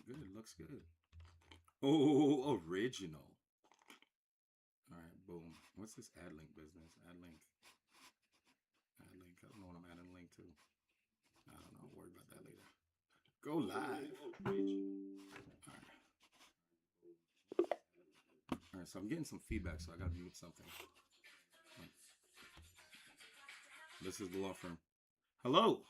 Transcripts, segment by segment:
Good. Looks good. Oh, original. All right, boom. What's this ad link business? Ad link. Ad link. I don't know what I'm adding link to. I don't know. I'll worry about that later. Go live. All right. All right. So I'm getting some feedback, so I got to mute something. This is the law firm. Hello.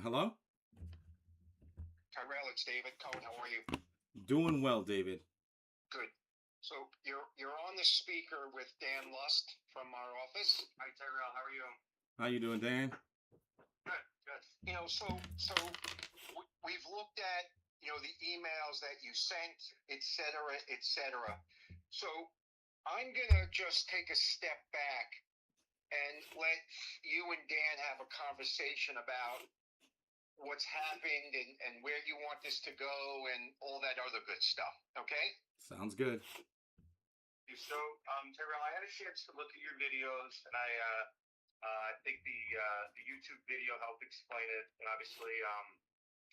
Hello. Tyrell, it's David Cohen. How are you? Doing well, David. Good. So you're on the speaker with Dan Lust from our office. Hi, Tyrell. How are you? How you doing, Dan? Good. Good. We've looked at the emails that you sent, et cetera, et cetera. So I'm gonna just take a step back and let you and Dan have a conversation about what's happened and where you want this to go and all that other good stuff. Okay? Sounds good. So, Tyrell, I had a chance to look at your videos, and I think the YouTube video helped explain it. And obviously,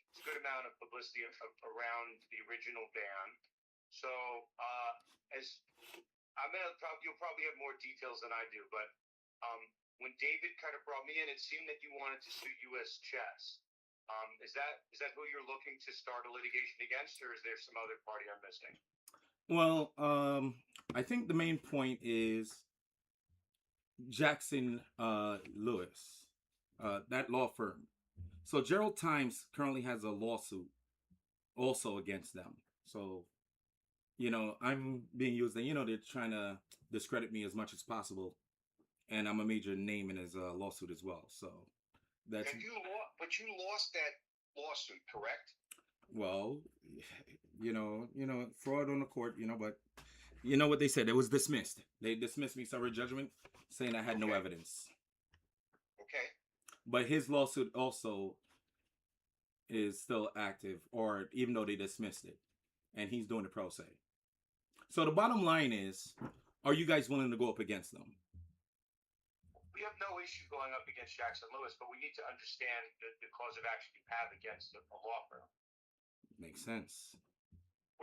it's a good amount of publicity around the original band. So, as you'll probably have more details than I do, but when David kind of brought me in, it seemed that you wanted to sue U.S. Chess. Is that who you're looking to start a litigation against, or is there some other party I'm missing? Well, I think the main point is Jackson Lewis, that law firm. So Gerald Times currently has a lawsuit also against them. So, I'm being used, and they're trying to discredit me as much as possible, and I'm a major name in his lawsuit as well. So that's. But you lost that lawsuit, correct? Well, fraud on the court, but you know what they said? It was dismissed. They dismissed me summary judgment, saying I had no evidence. Okay. But his lawsuit also is still active, or even though they dismissed it, and he's doing the pro se. So the bottom line is, are you guys willing to go up against them? We have no issue going up against Jackson Lewis, but we need to understand the cause of action you have against a law firm. Makes sense.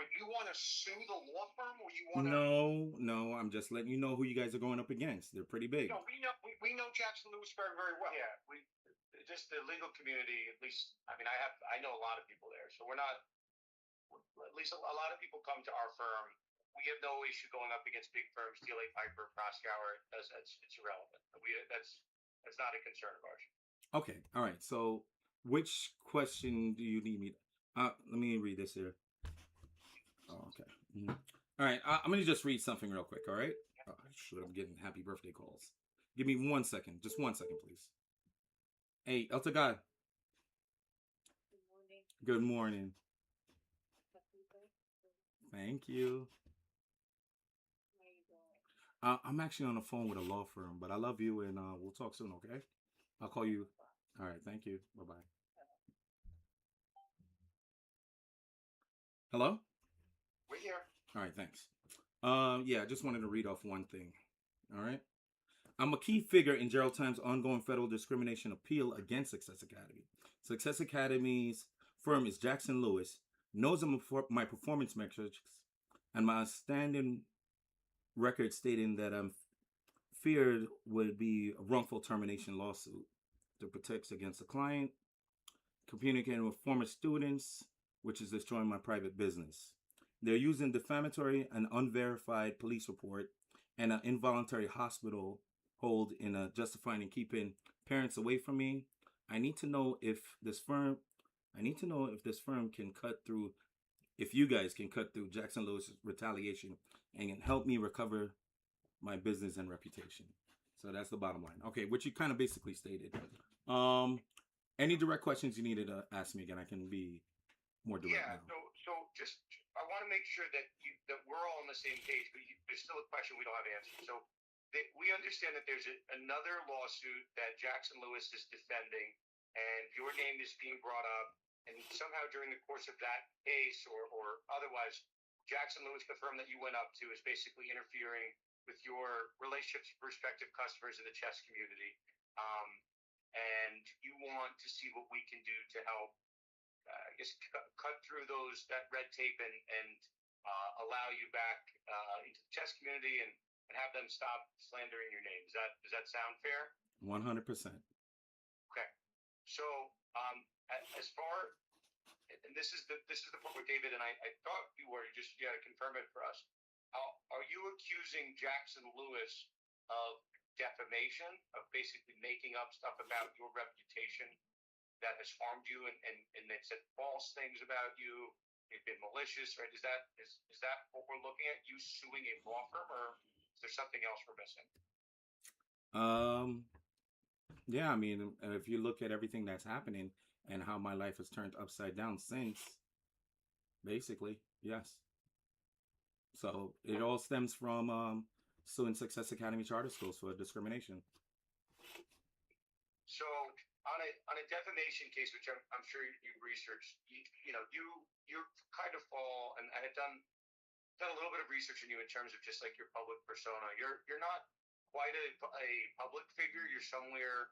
Would you want to sue the law firm, or you want to? No. I'm just letting you know who you guys are going up against. They're pretty big. No, we know Jackson Lewis very, very well. Yeah, we just the legal community. At least, I mean, I know a lot of people there, so we're not. At least a lot of people come to our firm. We have no issue going up against big firms, DLA Piper, Proskauer. It's irrelevant. That's not a concern of ours. Okay, all right. So, which question do you need me? Let me read this here. Oh, okay. Mm-hmm. All right, I'm gonna just read something real quick. All right. I'm getting happy birthday calls. Give me 1 second. Just 1 second, please. Hey, Elta God. Good morning. Thank you. I'm actually on the phone with a law firm, but I love you, and we'll talk soon, okay? I'll call you. All right, thank you. Bye-bye. Hello? We're here. All right, thanks. Yeah, I just wanted to read off one thing. All right? I'm a key figure in Gerald Times' ongoing federal discrimination appeal against Success Academy. Success Academy's firm is Jackson Lewis, knows my performance metrics, and my standing record stating that I'm feared would be a wrongful termination lawsuit that protects against the client, communicating with former students, which is destroying my private business. They're using defamatory and unverified police report and an involuntary hospital hold in justifying and keeping parents away from me. I need to know if this firm can cut through, if you guys can cut through Jackson Lewis retaliation and can help me recover my business and reputation. So that's the bottom line. Okay, which you kind of basically stated. Any direct questions you needed to ask me again, I can be more direct now. So just I want to make sure that we're all on the same page, but there's still a question we don't have answered. So we understand that there's another lawsuit that Jackson Lewis is defending, and your name is being brought up, and somehow during the course of that case or otherwise, Jackson Lewis, the firm that you went up to, is basically interfering with your relationships with prospective customers in the chess community. and you want to see what we can do to help, I guess, cut through that red tape and allow you back into the chess community and have them stop slandering your name. Does that sound fair? 100%. Okay. So as far and this is the part where David and I thought you were. You got to confirm it for us. Are you accusing Jackson Lewis of defamation, of basically making up stuff about your reputation that has harmed you, and they said false things about you? They've been malicious, right? Is that what we're looking at? You suing a law firm, or is there something else we're missing? Yeah, I mean, if you look at everything that's happening and how my life has turned upside down since, basically, yes. So it all stems from suing Success Academy charter schools for discrimination. So on a defamation case, which I'm sure you researched, you kind of fall, and I had done a little bit of research on you in terms of just like your public persona. You're not quite a public figure. You're somewhere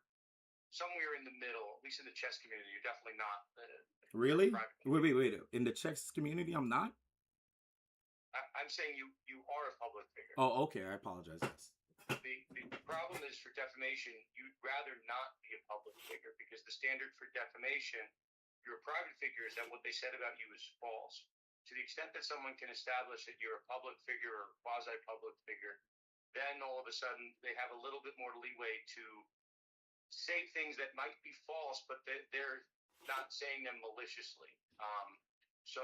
in the middle, at least in the chess community. You're definitely not. Really? Wait. In the chess community, I'm not? I'm saying you are a public figure. Oh, okay. I apologize. Yes. The problem is for defamation, you'd rather not be a public figure because the standard for defamation, you're a private figure, is that what they said about you is false. To the extent that someone can establish that you're a public figure or quasi-public figure, then all of a sudden they have a little bit more leeway to say things that might be false, but they're not saying them maliciously. So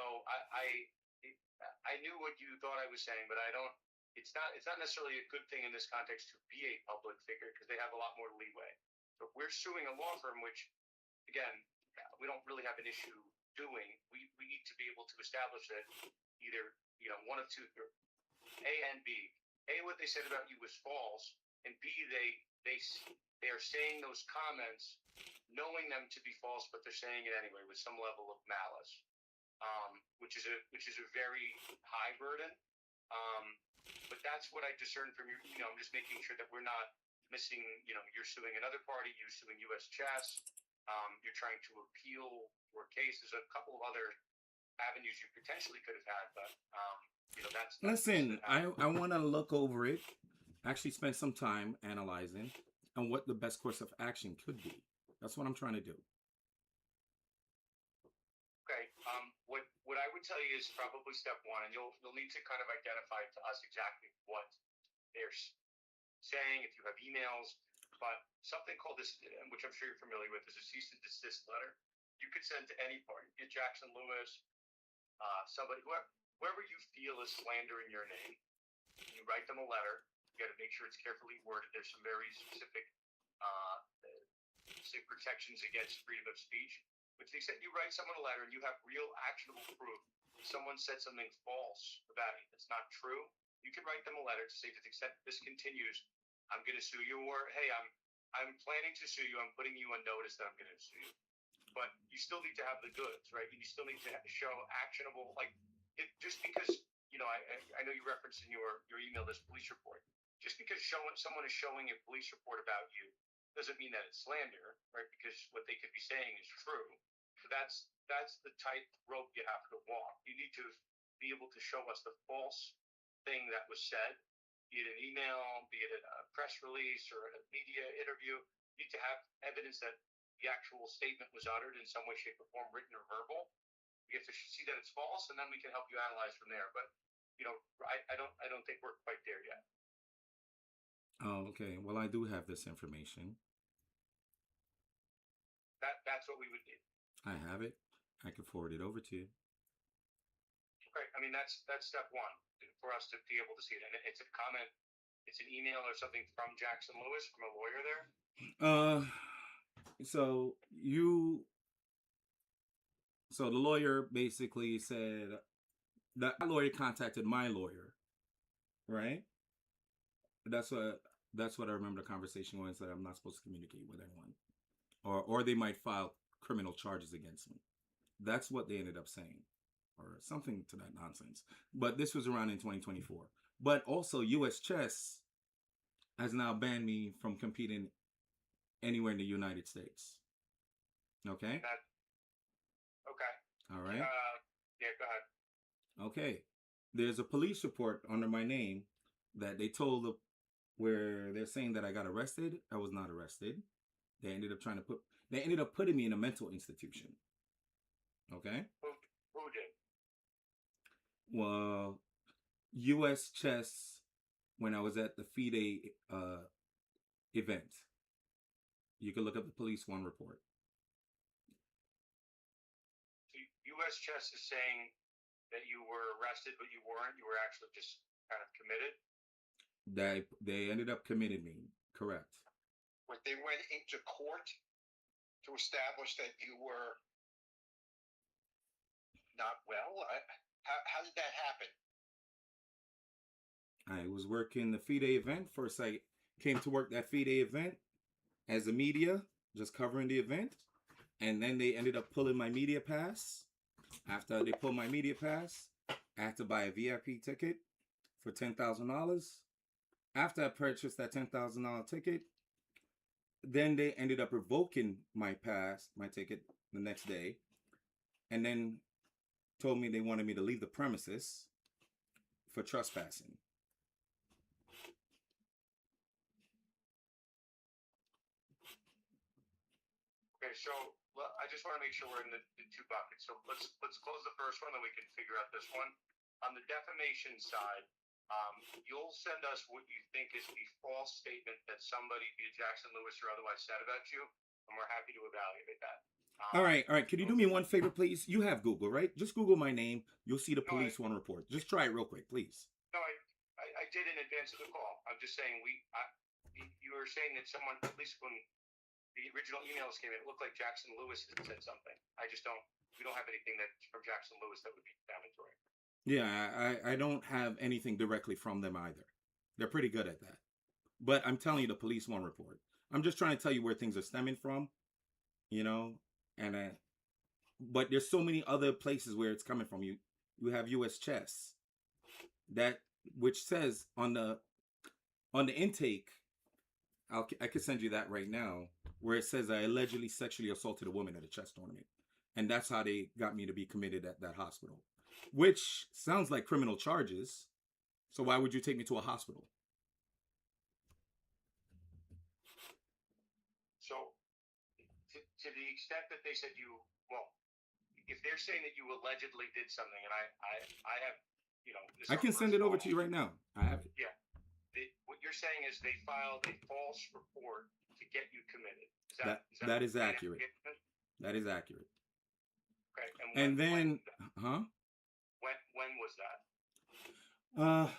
I knew what you thought I was saying, but I don't. It's not necessarily a good thing in this context to be a public figure because they have a lot more leeway. So if we're suing a law firm, which again we don't really have an issue doing, we need to be able to establish that either one of two, A and B. A, what they said about you was false, and B, they are saying those comments knowing them to be false, but they're saying it anyway with some level of malice, which is a very high burden. But that's what I discern from your. I'm just making sure that we're not missing. You're suing another party. You're suing U.S. Chess. You're trying to appeal your case. There's a couple of other avenues you potentially could have had, but that's Listen, I want to look over it. Actually, spend some time analyzing on what the best course of action could be. That's what I'm trying to do. Okay. What I would tell you is probably step one, and you'll need to kind of identify to us exactly what they're saying if you have emails. But something called this, which I'm sure you're familiar with, is a cease and desist letter. You could send to any party, get Jackson Lewis, somebody, whoever you feel is slandering your name. You write them a letter. You got to make sure it's carefully worded. There's some very specific protections against freedom of speech. But to the extent you write someone a letter and you have real actionable proof that someone said something false about you that's not true, you can write them a letter to say, to the extent this continues, I'm going to sue you, or hey, I'm planning to sue you. I'm putting you on notice that I'm going to sue you. But you still need to have the goods, right? You still need to show actionable, just because I know you referenced in your email this police report. Just because someone is showing a police report about you doesn't mean that it's slander, right? Because what they could be saying is true. So that's the tight rope you have to walk. You need to be able to show us the false thing that was said, be it an email, be it a press release or a media interview. You need to have evidence that the actual statement was uttered in some way, shape, or form, written or verbal. We have to see that it's false, and then we can help you analyze from there. But I don't think we're quite there yet. Oh, okay. Well, I do have this information. That's what we would need. I have it. I can forward it over to you. Okay. I mean, that's step one for us to be able to see it. And it's a comment, it's an email or something from Jackson Lewis, from a lawyer there. So the lawyer basically said that lawyer contacted my lawyer, right? That's what I remember the conversation was, that I'm not supposed to communicate with anyone, or they might file criminal charges against me. That's what they ended up saying, or something to that nonsense. But this was around in 2024. But also, U.S. Chess has now banned me from competing anywhere in the United States. Okay? That okay. All right? Yeah, go ahead. Okay. There's a police report under my name that they told the, where they're saying that I got arrested. I was not arrested. They ended up putting me in a mental institution. Okay? Who did? Well, US chess when I was at the FIDE event. You can look up the police one report. U.S. Chess is saying that you were arrested, but you weren't. You were actually just kind of committed. They ended up committing me. Correct. But they went into court to establish that you were not well. How did that happen? I was working the FIDE event. First, I came to work that FIDE event as a media, just covering the event. And then they ended up pulling my media pass. After they pulled my media pass, I had to buy a VIP ticket for $10,000. After I purchased that $10,000 ticket, then they ended up revoking my ticket the next day, and then told me they wanted me to leave the premises for trespassing. Okay, so I just want to make sure we're in the two buckets. So let's close the first one, then we can figure out this one. On the defamation side, you'll send us what you think is the false statement that somebody, be it Jackson Lewis or otherwise, said about you, and we're happy to evaluate that. All right. Can you do me one favor, please? You have Google, right? Just Google my name. You'll see the police one report. Just try it real quick, please. No, I did in advance of the call. I'm just saying you were saying that someone, at least when the original emails came in, it looked like Jackson Lewis had said something. We don't have anything that's from Jackson Lewis that would be defamatory. Yeah, I don't have anything directly from them either. They're pretty good at that. But I'm telling you the police one report. I'm just trying to tell you where things are stemming from, and but there's so many other places where it's coming from. You have US chess, which says on the intake, I could send you that right now, where it says I allegedly sexually assaulted a woman at a chess tournament, and that's how they got me to be committed at that hospital, which sounds like criminal charges. So why would you take me to a hospital? So, to the extent that they said if they're saying that you allegedly did something, and I have, I can send it over to you right now. I have it. Yeah. What you're saying is they filed a false report to get you committed. That is accurate. That is accurate. Okay. And then, When was that?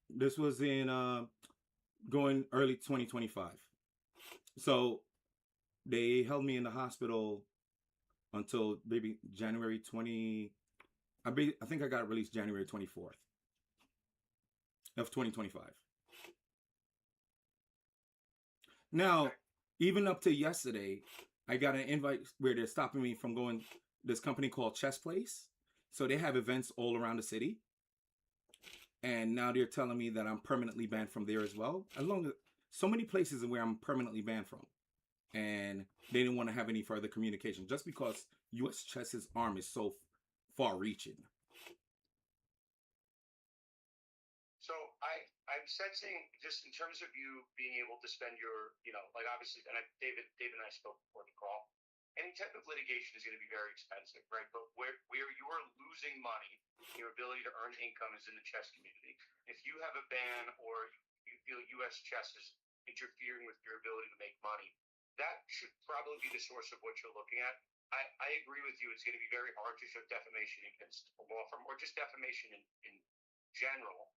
This was in going early 2025. So they held me in the hospital until maybe January 20. I think I got released January 24th of 2025. Now, even up to yesterday, I got an invite where they're stopping me from going this company called Chess Place. So they have events all around the city. And now they're telling me that I'm permanently banned from there as well. Along with so many places where I'm permanently banned from. And they didn't want to have any further communication just because US Chess's arm is so far reaching. So I'm sensing, just in terms of you being able to spend your, obviously, and David and I spoke before the call, any type of litigation is going to be very expensive, right? But where you are losing money, your ability to earn income is in the chess community. If you have a ban or you feel US chess is interfering with your ability to make money, that should probably be the source of what you're looking at. I agree with you. It's going to be very hard to show defamation against a law firm or just defamation in general.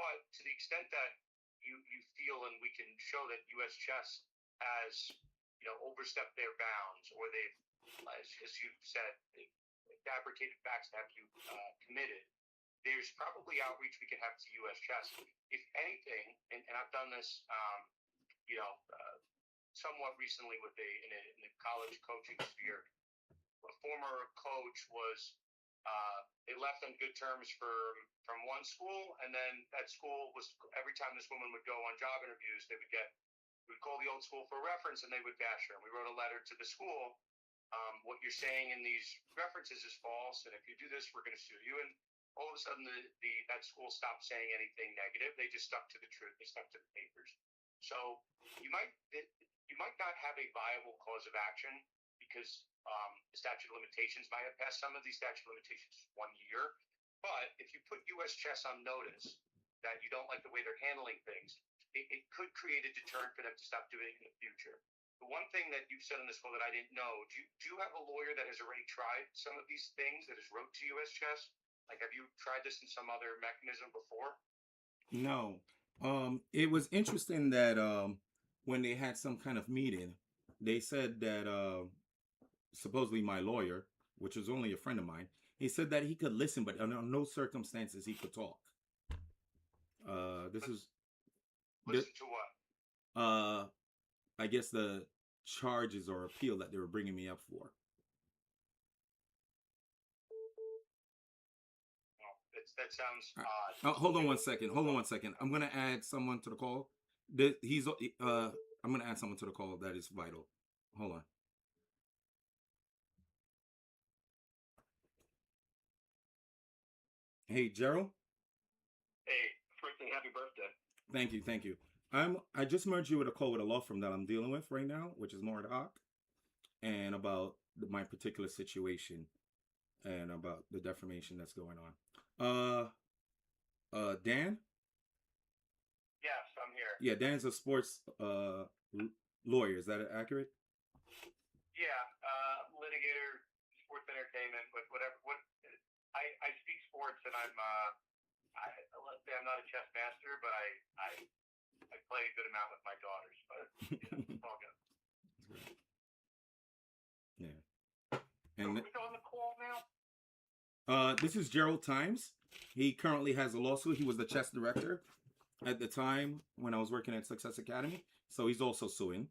But to the extent that you feel and we can show that US chess has overstepped their bounds, or they've, as you said, they've fabricated facts to have you committed, there's probably outreach we can have to US chess. If anything, and I've done this, somewhat recently in the college coaching sphere. A former coach was they left on good terms from one school, and then that school was, every time this woman would go on job interviews, they would get We'd call the old school for reference, and they would bash her. And we wrote a letter to the school. What you're saying in these references is false, and if you do this, we're going to sue you. And all of a sudden, that school stopped saying anything negative. They just stuck to the truth. They stuck to the papers. So you might not have a viable cause of action because the statute of limitations might have passed. Some of these statute of limitations is 1 year. But if you put U.S. Chess on notice that you don't like the way they're handling things, it could create a deterrent for them to stop doing it in the future. The one thing that you said on this call that I didn't know, do you have a lawyer that has already tried some of these things, that has wrote to U.S. Chess? Like, have you tried this in some other mechanism before? No. It was interesting that when they had some kind of meeting, they said that supposedly my lawyer, which was only a friend of mine, he said that he could listen, but under no circumstances he could talk. This is Listen to what? I guess the charges or appeal that they were bringing me up for. That sounds odd. Hold on one second. I'm gonna add someone to the call. I'm gonna add someone to the call that is vital. Hold on. Hey, Gerald. Hey, first thing, happy birthday. Thank you. I just merged you with a call with a law firm that I'm dealing with right now, which is more ad hoc, and about my particular situation and about the defamation that's going on. Dan? Yes, I'm here. Yeah, Dan's a sports lawyer. Is that accurate? Yeah, litigator, sports entertainment, whatever. I speak sports, and let's say I'm not a chess master, but I play a good amount with my daughters. But it's all good. Yeah. And And so we're on the call now. this is Gerald Times. He currently has a lawsuit. He was the chess director at the time when I was working at Success Academy. So he's also suing.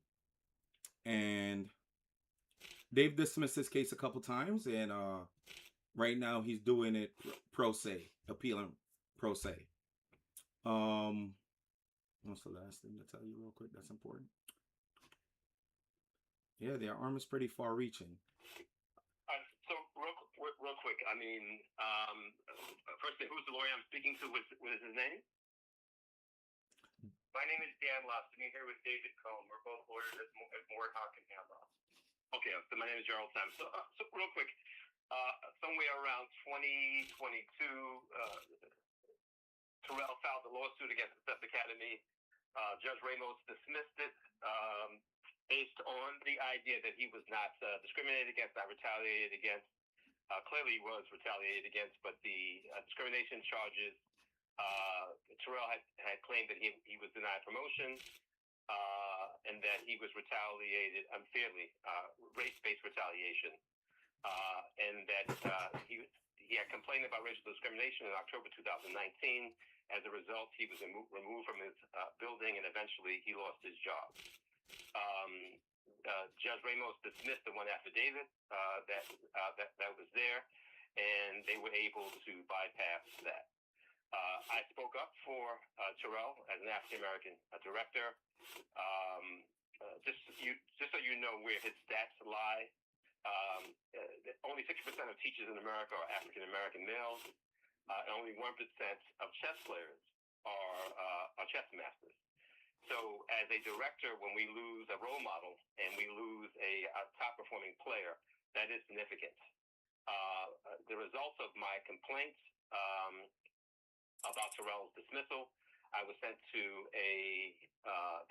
And they've dismissed his case a couple times. And right now he's doing it pro se, appealing pro se. What's the last thing to tell you real quick that's important? Yeah, their arm is pretty far reaching. So real quick, I mean, first thing, who's the lawyer I'm speaking to? What is his name? My name is Dan Lofton. I'm here with David Cohn. We're both lawyers at Moorcock and Hamlock. Okay, so my name is Gerald Times. So real quick, somewhere around 2022, Tyrell filed a lawsuit against the Success Academy. Judge Ramos dismissed it based on the idea that he was not discriminated against, not retaliated against. Clearly he was retaliated against, but the discrimination charges, Tyrell had claimed that he was denied promotion and that he was retaliated unfairly, race-based retaliation, and that he had complained about racial discrimination in October 2019. As a result, he was removed from his building, and eventually he lost his job. Judge Ramos dismissed the one affidavit that was there, and they were able to bypass that. I spoke up for Tyrell as an African-American director. Just so you know where his stats lie, only 6% of teachers in America are African-American males, and only 1% of chess players are chess masters. So as a director, when we lose a role model and we lose a top-performing player, that is significant. The results of my complaints about Tyrell's dismissal, I was sent to a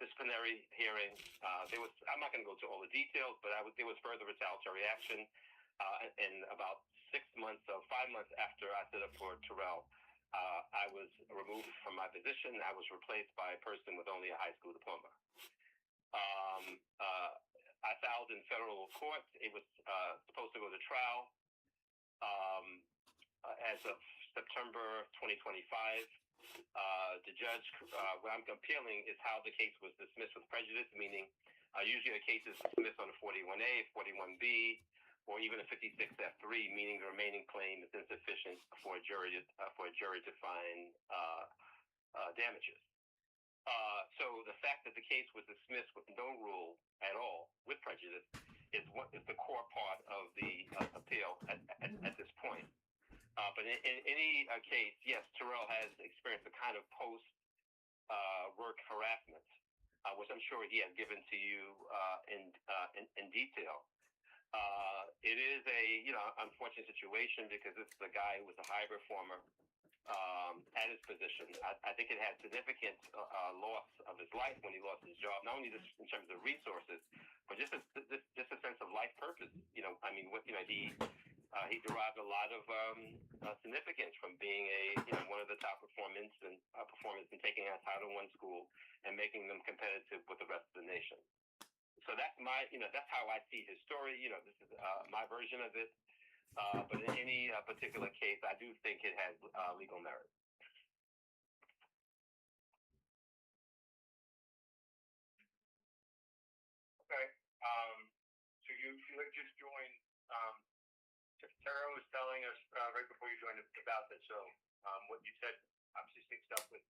disciplinary hearing. I'm not going to go into all the details, but there was further retaliatory action. And about 5 months after I stood up for Tyrell, I was removed from my position. I was replaced by a person with only a high school diploma. I filed in federal court. It was supposed to go to trial as of September 2025. The judge, what I'm appealing is how the case was dismissed with prejudice, meaning usually a case is dismissed on a 41A, 41B, or even a 56F3, meaning the remaining claim is insufficient for a jury to find damages. So the fact that the case was dismissed with no rule at all, with prejudice, is the core part of the appeal at this point. But in any case, yes, Tyrell has experienced a kind of post work harassment, which I'm sure he has given to you in detail. It is a unfortunate situation because this is a guy who was a high performer at his position. I think it had significant loss of his life when he lost his job, not only just in terms of resources, but just a sense of life purpose. He derived a lot of significance from being one of the top performers and taking a Title I school and making them competitive with the rest of the nation. So that's that's how I see his story. This is my version of it. But in any particular case, I do think it has legal merit. Okay. So you had just joined. Tyrell was telling us right before you joined about this. So what you said obviously syncs up with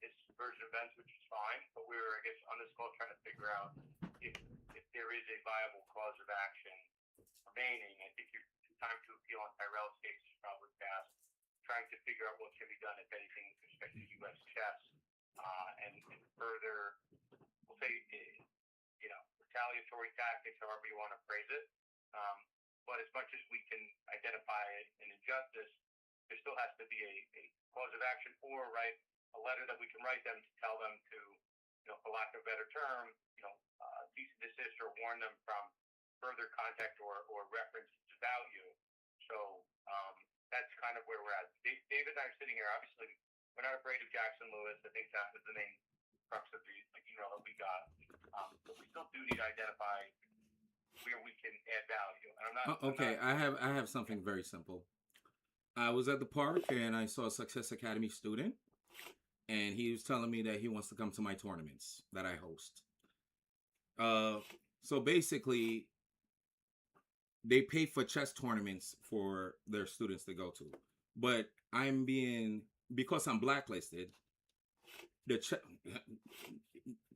this version of events, which is fine. But we were, I guess, on this call trying to figure out if there is a viable cause of action remaining. I think your time to appeal on Tyrell's case is probably past. Trying to figure out what can be done, if anything, with respect to U.S. chess and further, we'll say, retaliatory tactics, however you want to phrase it. But as much as we can identify an injustice, there still has to be a cause of action or a letter that we can write them to tell them to, for lack of a better term, cease and desist or warn them from further contact or reference to value. So that's kind of where we're at. David and I are sitting here. Obviously, we're not afraid of Jackson Lewis. I think that was the main crux of the email that we got. But we still do need to identify where we can add value. And I have something very simple. I was at the park and I saw a Success Academy student, and he was telling me that he wants to come to my tournaments that I host. So basically, they pay for chess tournaments for their students to go to, but because I'm blacklisted,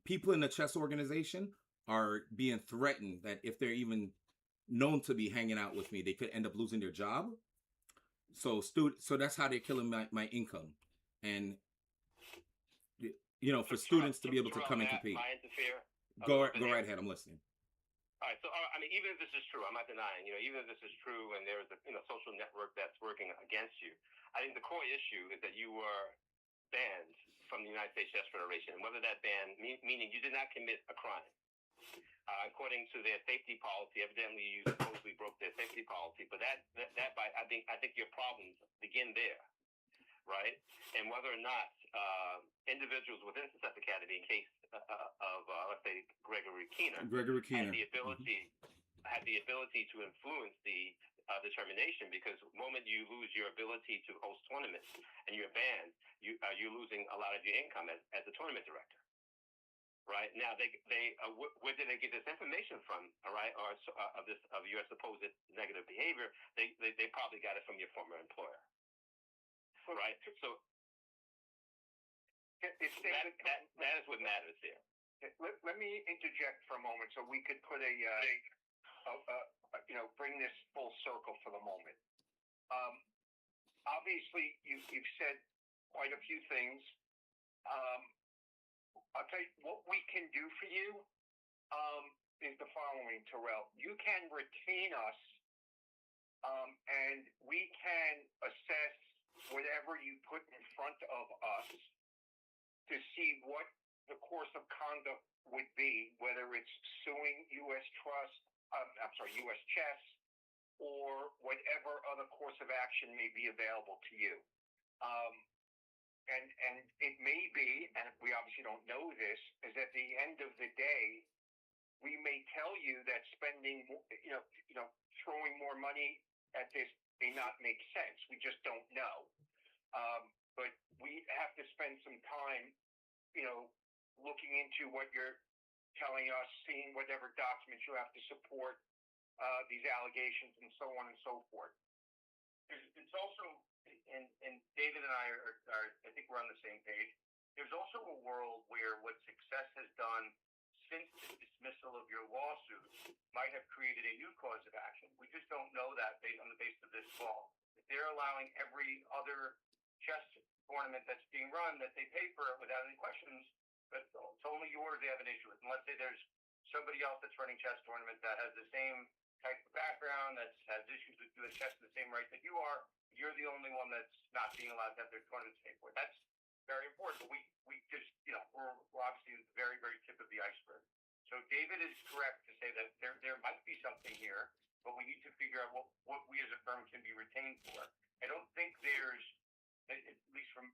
people in the chess organization are being threatened that if they're even known to be hanging out with me, they could end up losing their job. So that's how they're killing my income, and for students to be able to come and compete. Go right ahead. I'm listening. All right. So even if this is true, I'm not denying. Even if this is true, and there's a social network that's working against you, I think the core issue is that you were banned from the United States Chess Federation, and whether that ban meaning you did not commit a crime. According to their safety policy, evidently you supposedly broke their safety policy, but I think your problems begin there, right? And whether or not individuals within Success Academy, in case of let's say Gregory Keener, had the ability to influence the determination, because the moment you lose your ability to host tournaments and you're banned, you're losing a lot of your income as a tournament director. Right now, where did they get this information from? All right, or of your supposed negative behavior? They probably got it from your former employer. Right. So that is what matters here. Let me interject for a moment so we could put bring this full circle for the moment. Obviously, you've said quite a few things. I'll tell you what we can do for you is the following, Tyrell. You can retain us, and we can assess whatever you put in front of us to see what the course of conduct would be, whether it's suing U.S. U.S. Chess, or whatever other course of action may be available to you. And it may be, and we obviously don't know this, is at the end of the day, we may tell you that spending, throwing more money at this may not make sense. We just don't know. But we have to spend some time, looking into what you're telling us, seeing whatever documents you have to support these allegations, and so on and so forth. It's also, and David and I are I think we're on the same page. there's also a world where what success has done since the dismissal of your lawsuit might have created a new cause of action. We just don't know that based on the basis of this call. If they're allowing every other chess tournament that's being run that they pay for it without any questions, but it's only yours they have an issue with. And let's say there's somebody else that's running chess tournaments that has the same type of background, that has issues with doing chess in the same right that you are. You're the only one that's not being allowed to have their tournaments paid for. That's very important. But we just, we're obviously at the very, very tip of the iceberg. So David is correct to say that there might be something here, but we need to figure out what we as a firm can be retained for. I don't think there's, at least from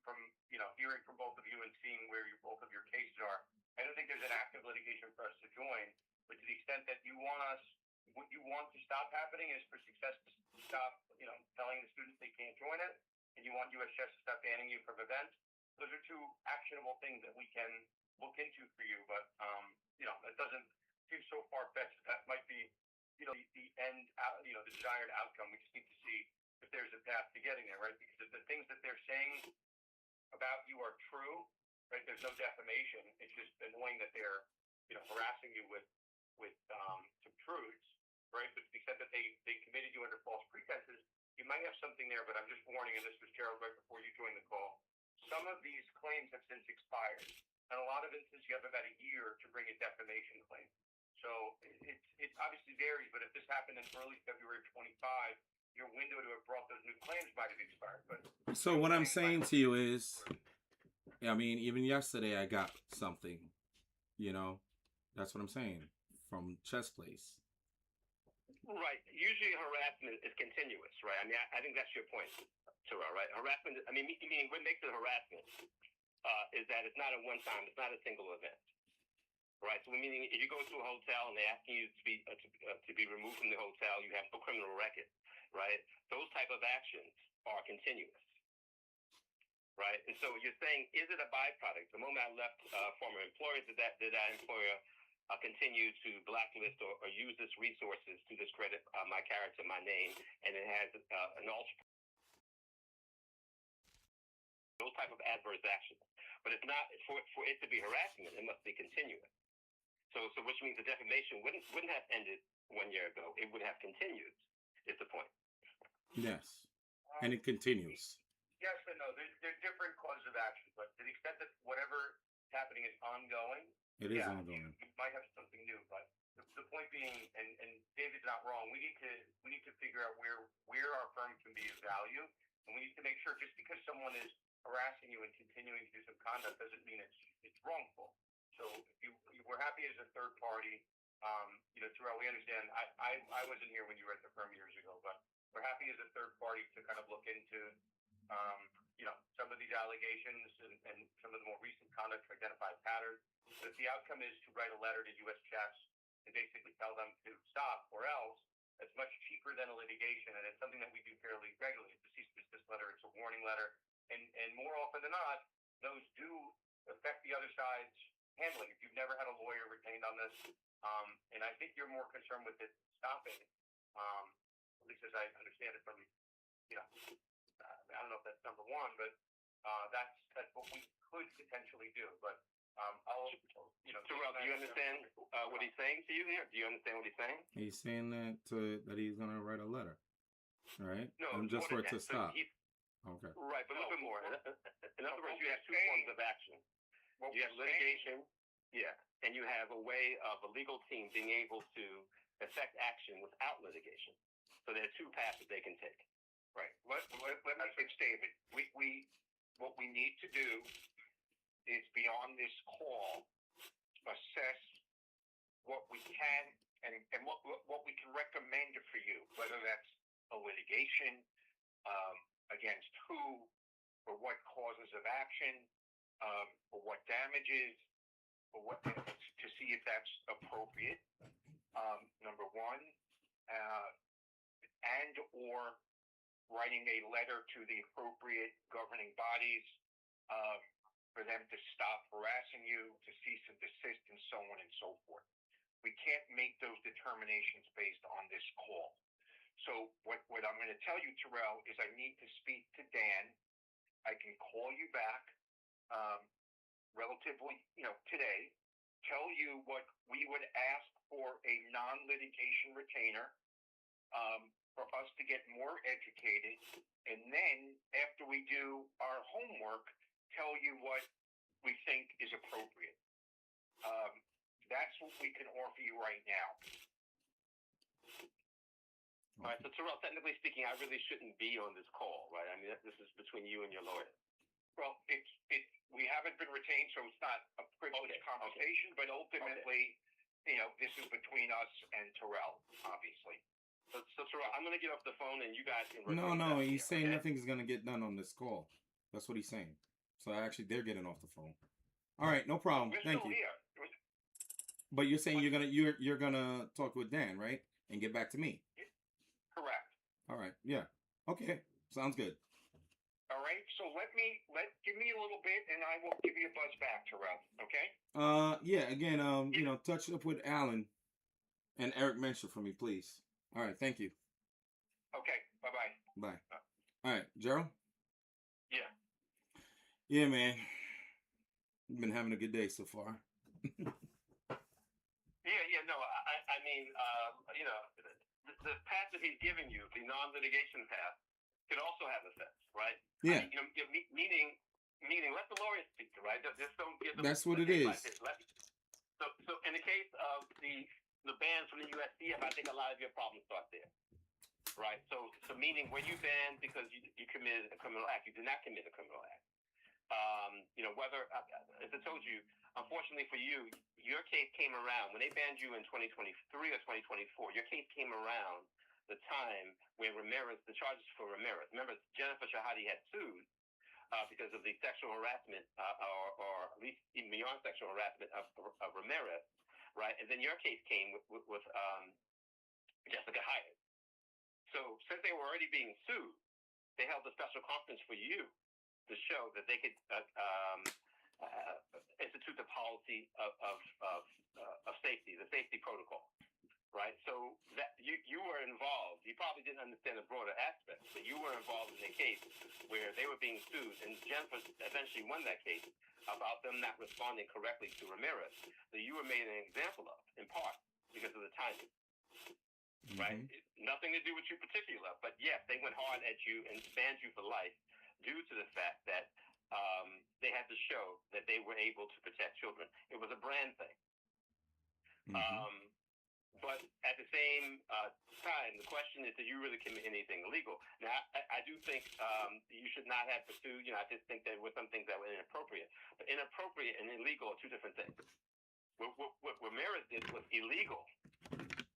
hearing from both of you and seeing where both of your cases are, I don't think there's an active litigation for us to join. But to the extent that you want us, what you want to stop happening is for success to stop, telling the students they can't join it, and you want US Chess to stop banning you from events. Those are two actionable things that we can look into for you. But it doesn't seem so far fetched. That might be, the end out, the desired outcome. We just need to see if there's a path to getting there, right? Because if the things that they're saying about you are true, right? There's no defamation. It's just annoying that they're, harassing you with some truths, right? But to the extent that they committed you under false pretenses, you might have something there. But I'm just warning, and this was Gerald right before you joined the call. Some of these claims have since expired. In a lot of instances, you have about a year to bring a defamation claim. So it obviously varies, but if this happened in early February 25, your window to have brought those new claims might have expired. But so what I'm saying to you is, I mean, even yesterday I got something, that's what I'm saying, from Chess Place. Right. Usually harassment is continuous, right? I mean, I think that's your point, Tyrell, right? Harassment, meaning what makes it harassment is that it's not a one-time, it's not a single event, right? So meaning if you go to a hotel and they're asking you to be removed from the hotel, you have no criminal record, right? Those type of actions are continuous, right? And so you're saying, is it a byproduct? The moment I left former employer, did that employer continue to blacklist or use its resources to discredit my character, my name, and it has an ultra those type of adverse actions. But it's not for it to be harassment, it must be continuous. So which means the defamation wouldn't have ended 1 year ago. It would have continued, is the point. Yes. And it continues. Yes and no. There's different causes of action, but to the extent that whatever is happening is ongoing, it is ongoing. You might have something new, but the point being, and David's not wrong, we need to figure out where our firm can be of value, and we need to make sure just because someone is harassing you and continuing to do some conduct doesn't mean it's wrongful. So if we're happy as a third party, Tyrell, we understand. I wasn't here when you were at the firm years ago, but we're happy as a third party to kind of look into some of these allegations and some of the more recent conduct to identify patterns. But if the outcome is to write a letter to US Chess and basically tell them to stop or else, it's much cheaper than a litigation, and it's something that we do fairly regularly. It's a cease and desist letter, it's a warning letter, and more often than not, those do affect the other side's handling. If you've never had a lawyer retained on this, and I think you're more concerned with it stopping, at least as I understand it from, I don't know if that's number one, but that's what we could potentially do. But Tyrell, do you understand what he's saying to you here? Do you understand what he's saying? He's saying that he's gonna write a letter, right? No, and just for it to stop. Okay. Right, but a little bit more. In other words, you have two forms of action. You have litigation, and you have a way of a legal team being able to effect action without litigation. So there are two paths that they can take. Right. Let me fix David. What we need to do is beyond this call, assess what we can and what we can recommend for you, whether that's a litigation against who, or what causes of action, or what damages, or what to see if that's appropriate. Number one, and or writing a letter to the appropriate governing bodies for them to stop harassing you, to cease and desist, and so on and so forth. We can't make those determinations based on this call. So what I'm going to tell you, Tyrell, is I need to speak to Dan. I can call you back relatively, today, tell you what we would ask for a non-litigation retainer, for us to get more educated, and then after we do our homework, tell you what we think is appropriate. That's what we can offer you right now. All right, so Tyrell, technically speaking, I really shouldn't be on this call, right? I mean, this is between you and your lawyer. Well, we haven't been retained, so it's not a privileged conversation, but ultimately, this is between us and Tyrell, obviously. So Tyrell, I'm going to get off the phone, and you guys can. No, he's saying nothing's gonna get done on this call. That's what he's saying. So actually, they're getting off the phone. All right, no problem. We're Thank still you. here. But you're saying you're gonna talk with Dan, right? And get back to me. Correct. All right. Yeah. Okay. Sounds good. All right. So give me a little bit, and I will give you a buzz back, Tyrell. Okay. Yeah. Again, touch up with Alan and Eric Mention for me, please. All right. Thank you. Okay. Bye-bye. Bye. All right, Gerald. Yeah. Yeah, man. You've been having a good day so far. Yeah. No, I mean, the path that he's giving you, the non-litigation path, could also have effects, right? Yeah. I mean, meaning, let the lawyer speak, right? Just don't give them. That's what it is. So in the case of the ban from the USDF, I think a lot of your problems start there, right? So meaning, were you banned because you committed a criminal act? You did not commit a criminal act. Whether, as I told you, unfortunately for you, your case came around when they banned you in 2023 or 2024. Your case came around the time when the charges for Ramirez. Remember, Jennifer Shahadi had sued because of the sexual harassment, or at least even beyond sexual harassment of Ramirez, right? And then your case came with Jessica Harriott. So since they were already being sued, they held a special conference for you to show that they could institute the policy of safety, the safety protocol, right? So that you were involved. You probably didn't understand the broader aspects, but you were involved in a case where they were being sued, and Jennifer eventually won that case about them not responding correctly to Ramirez. So you were made an example of, in part, because of the timing. Right? Nothing to do with you particular, but yes, they went hard at you and banned you for life due to the fact that they had to show that they were able to protect children. It was a brand thing. But at the same time, the question is, did you really commit anything illegal? Now, I do think you should not have pursued, I just think there were some things that were inappropriate. But inappropriate and illegal are two different things. What Ramirez did was illegal.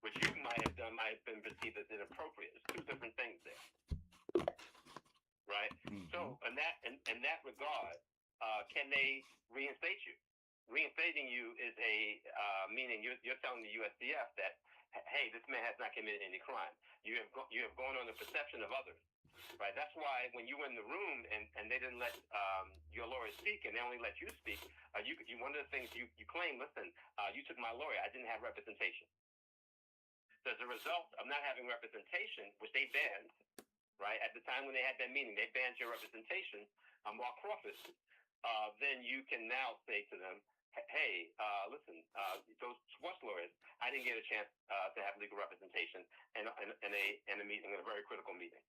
What you might have done might have been perceived as inappropriate. It's two different things there, right? So, in that regard, can they reinstate you? Reinstating you is meaning you're telling the USDF that, hey, this man has not committed any crime. You have gone on the perception of others, right? That's why when you were in the room and they didn't let your lawyer speak and they only let you speak, one of the things you claim, listen, you took my lawyer. I didn't have representation. As a result of not having representation, which they banned, right, at the time when they had that meeting, they banned your representation, Mark Crawford, then you can now say to them, hey, listen, those sports lawyers, I didn't get a chance to have legal representation in a meeting, in a very critical meeting.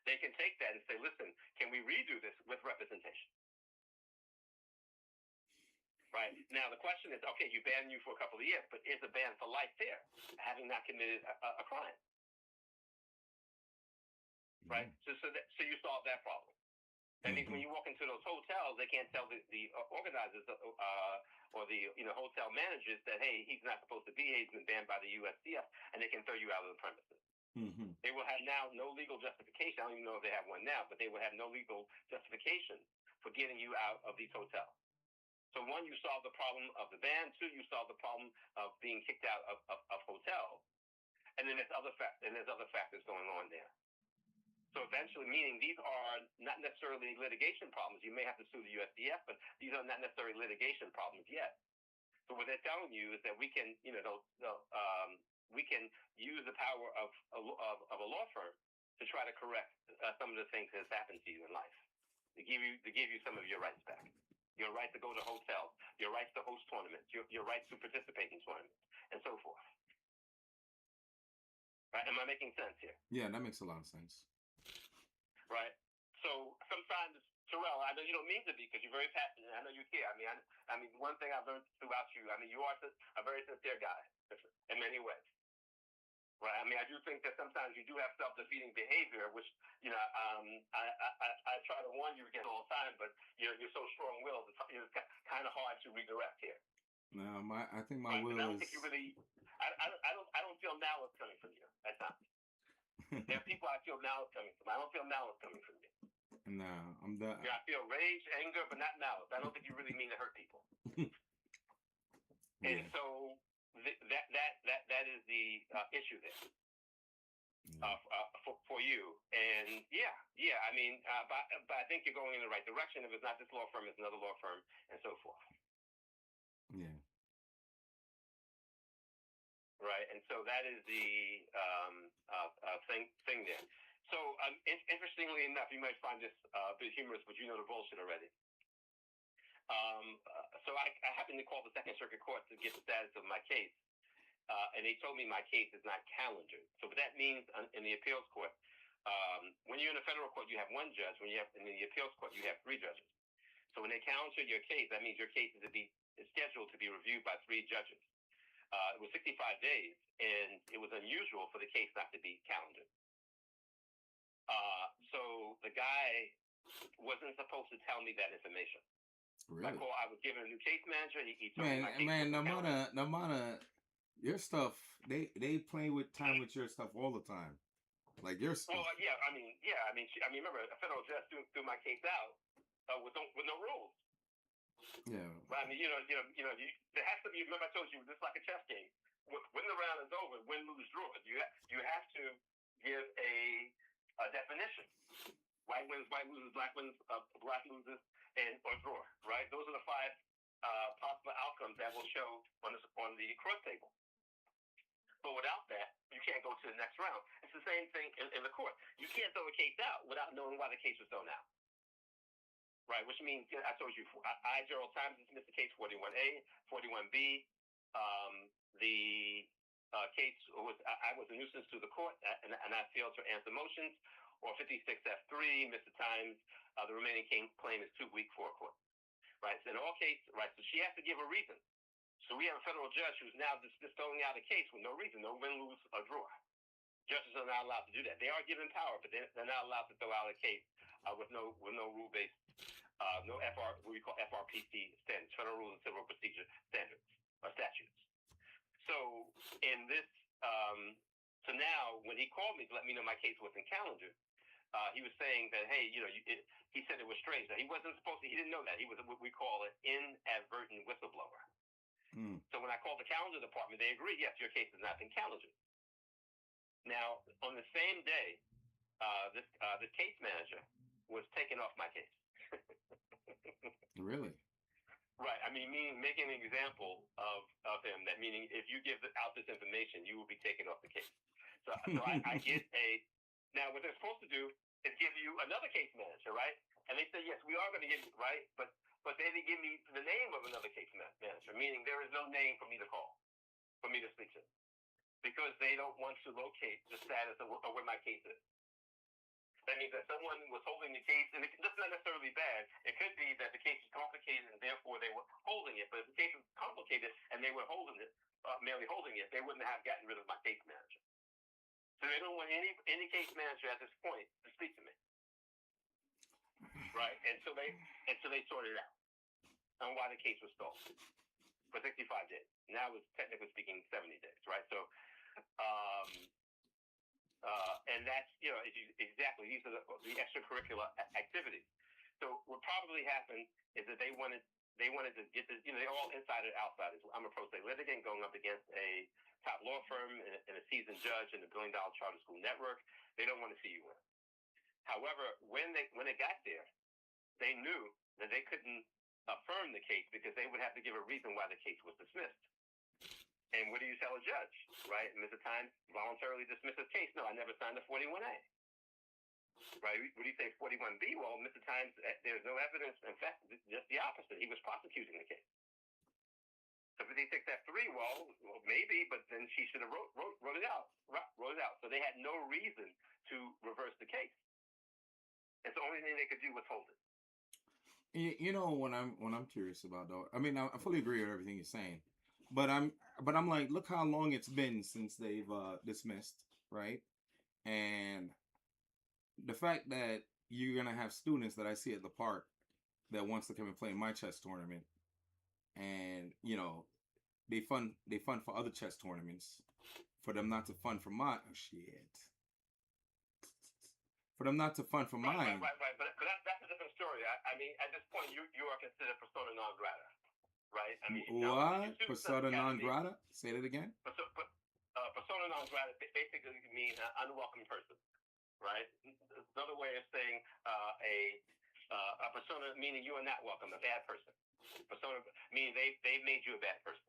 They can take that and say, listen, can we redo this with representation? Right. Now, the question is, okay, you banned you for a couple of years, but is a ban for life there, having not committed a crime? Right? So you solve that problem. That means when you walk into those hotels, they can't tell the organizers or the hotel managers that, hey, he's not supposed to be here, he's been banned by the USDF, and they can throw you out of the premises. They will have now no legal justification. I don't even know if they have one now, but they will have no legal justification for getting you out of these hotels. So one, you solve the problem of the ban. Two, you solve the problem of being kicked out of hotels. And then there's other factors going on there. So eventually, meaning these are not necessarily litigation problems. You may have to sue the USDF, but these are not necessarily litigation problems yet. So what they're telling you is that we can, we can use the power of a law firm to try to correct some of the things that has happened to you in life, to give you some of your rights back. your right to go to hotels, your rights to host tournaments, your rights to participate in tournaments, and so forth. Right? Am I making sense here? Yeah, that makes a lot of sense. Right? So sometimes, Tyrell, I know you don't mean to be because you're very passionate. I know you care. I mean, one thing I've learned throughout you, I mean, you are a very sincere guy in many ways. Right. I mean, I do think that sometimes you do have self-defeating behavior, which I try to warn you against all the time. But you're so strong-willed, it's kind of hard to redirect here. No, I think my will I don't is. think you really. I don't feel malice coming from you at times. There are people I feel malice coming from. I don't feel malice coming from you. No, I'm the. Yeah, I feel rage, anger, but not malice. I don't think you really mean to hurt people. Yeah. And so that is the issue there. For you, and I mean, but I think you're going in the right direction. If it's not this law firm, it's another law firm, and so forth. Yeah. Right, and so that is the thing there. So, interestingly enough, you might find this a bit humorous, but you know the bullshit already. So I happened to call the Second Circuit Court to get the status of my case. And they told me my case is not calendared. So what that means in the appeals court, when you're in a federal court, you have one judge. When you have in the appeals court, you have three judges. So when they calendar your case, that means your case is scheduled to be reviewed by three judges. It was 65 days, and it was unusual for the case not to be calendared. So the guy wasn't supposed to tell me that information. Really? I was given a new case manager. He told me my case no matter your stuff, they play with time with your stuff all the time. Like your stuff. Well, I mean, remember a federal judge threw my case out with no rules. Yeah. But I mean, there has to be. Remember, I told you this is like a chess game. When the round is over, win, lose, draw. You have to give a definition. White wins, white loses, black wins, black loses, or draw. Right? Those are the five possible outcomes that will show on the cross table. But without that, you can't go to the next round. It's the same thing in the court. You can't throw a case out without knowing why the case was thrown out. Right, which means, I told you, I, Gerald Times, dismissed the case 41A, 41B. The case was, I was a nuisance to the court, and I failed to answer motions. Or 56F3, Mr. Times, the remaining claim is too weak for a court. Right, so in all cases, right, so she has to give a reason. So we have a federal judge who's now just throwing out a case with no reason, no win, lose, or draw. Judges are not allowed to do that. They are given power, but they're not allowed to throw out a case with no rule-based, no what we call FRPC standards, Federal Rules of Civil Procedure standards or statutes. So in this, so now when he called me to let me know my case wasn't calendared, he was saying that, hey, he said it was strange that he wasn't supposed to. He didn't know that he was what we call an inadvertent whistleblower. So when I called the calendar department, they agreed, yes, your case has not been calendared. Now, on the same day, this case manager was taken off my case. Really? Right. I mean, making an example of him. That meaning, if you give out this information, you will be taken off the case. So I get now what they're supposed to do is give you another case manager, right? And they say, yes, we are going to give you, right? But they didn't give me the name of another case manager, meaning there is no name for me to call, for me to speak to, because they don't want to locate the status of where my case is. That means that someone was holding the case, and it's not necessarily bad. It could be that the case is complicated, and therefore they were holding it. But if the case was complicated and they were holding it, merely holding it, they wouldn't have gotten rid of my case manager. So they don't want any case manager at this point to speak to me. Right, and so they sorted it out on why the case was stalled for 65 days. Now it's technically speaking 70 days, right? So, and that's exactly these are the extracurricular activities. So what probably happened is that they wanted to get this. They're all insider outsiders. I'm a pro se litigant going up against a top law firm and a seasoned judge in the $1 billion charter school network. They don't want to see you win. However, when it got there, they knew that they couldn't affirm the case because they would have to give a reason why the case was dismissed. And what do you tell a judge, right? Mr. Times voluntarily dismissed his case. No, I never signed the 41A. right? What do you say 41B? Well, Mr. Times, there's no evidence. In fact, just the opposite. He was prosecuting the case. So 56F3, well, maybe, but then she should have wrote it out. So they had no reason to reverse the case. It's the only thing they could do was hold it. You know what I'm curious about though. I mean, I fully agree with everything you're saying, but I'm like, look how long it's been since they've dismissed, right? And the fact that you're gonna have students that I see at the park that wants to come and play in my chess tournament, and you know, they fund for other chess tournaments, for them not to fund for my for them not to fund for mine. Right. But that's a different story. I mean, at this point, you are considered persona non grata, right? I mean, what? Persona non grata? Say that again. Persona non grata basically means an unwelcome person, right? Another way of saying a persona meaning you are not welcome, a bad person. Persona meaning they've made you a bad person.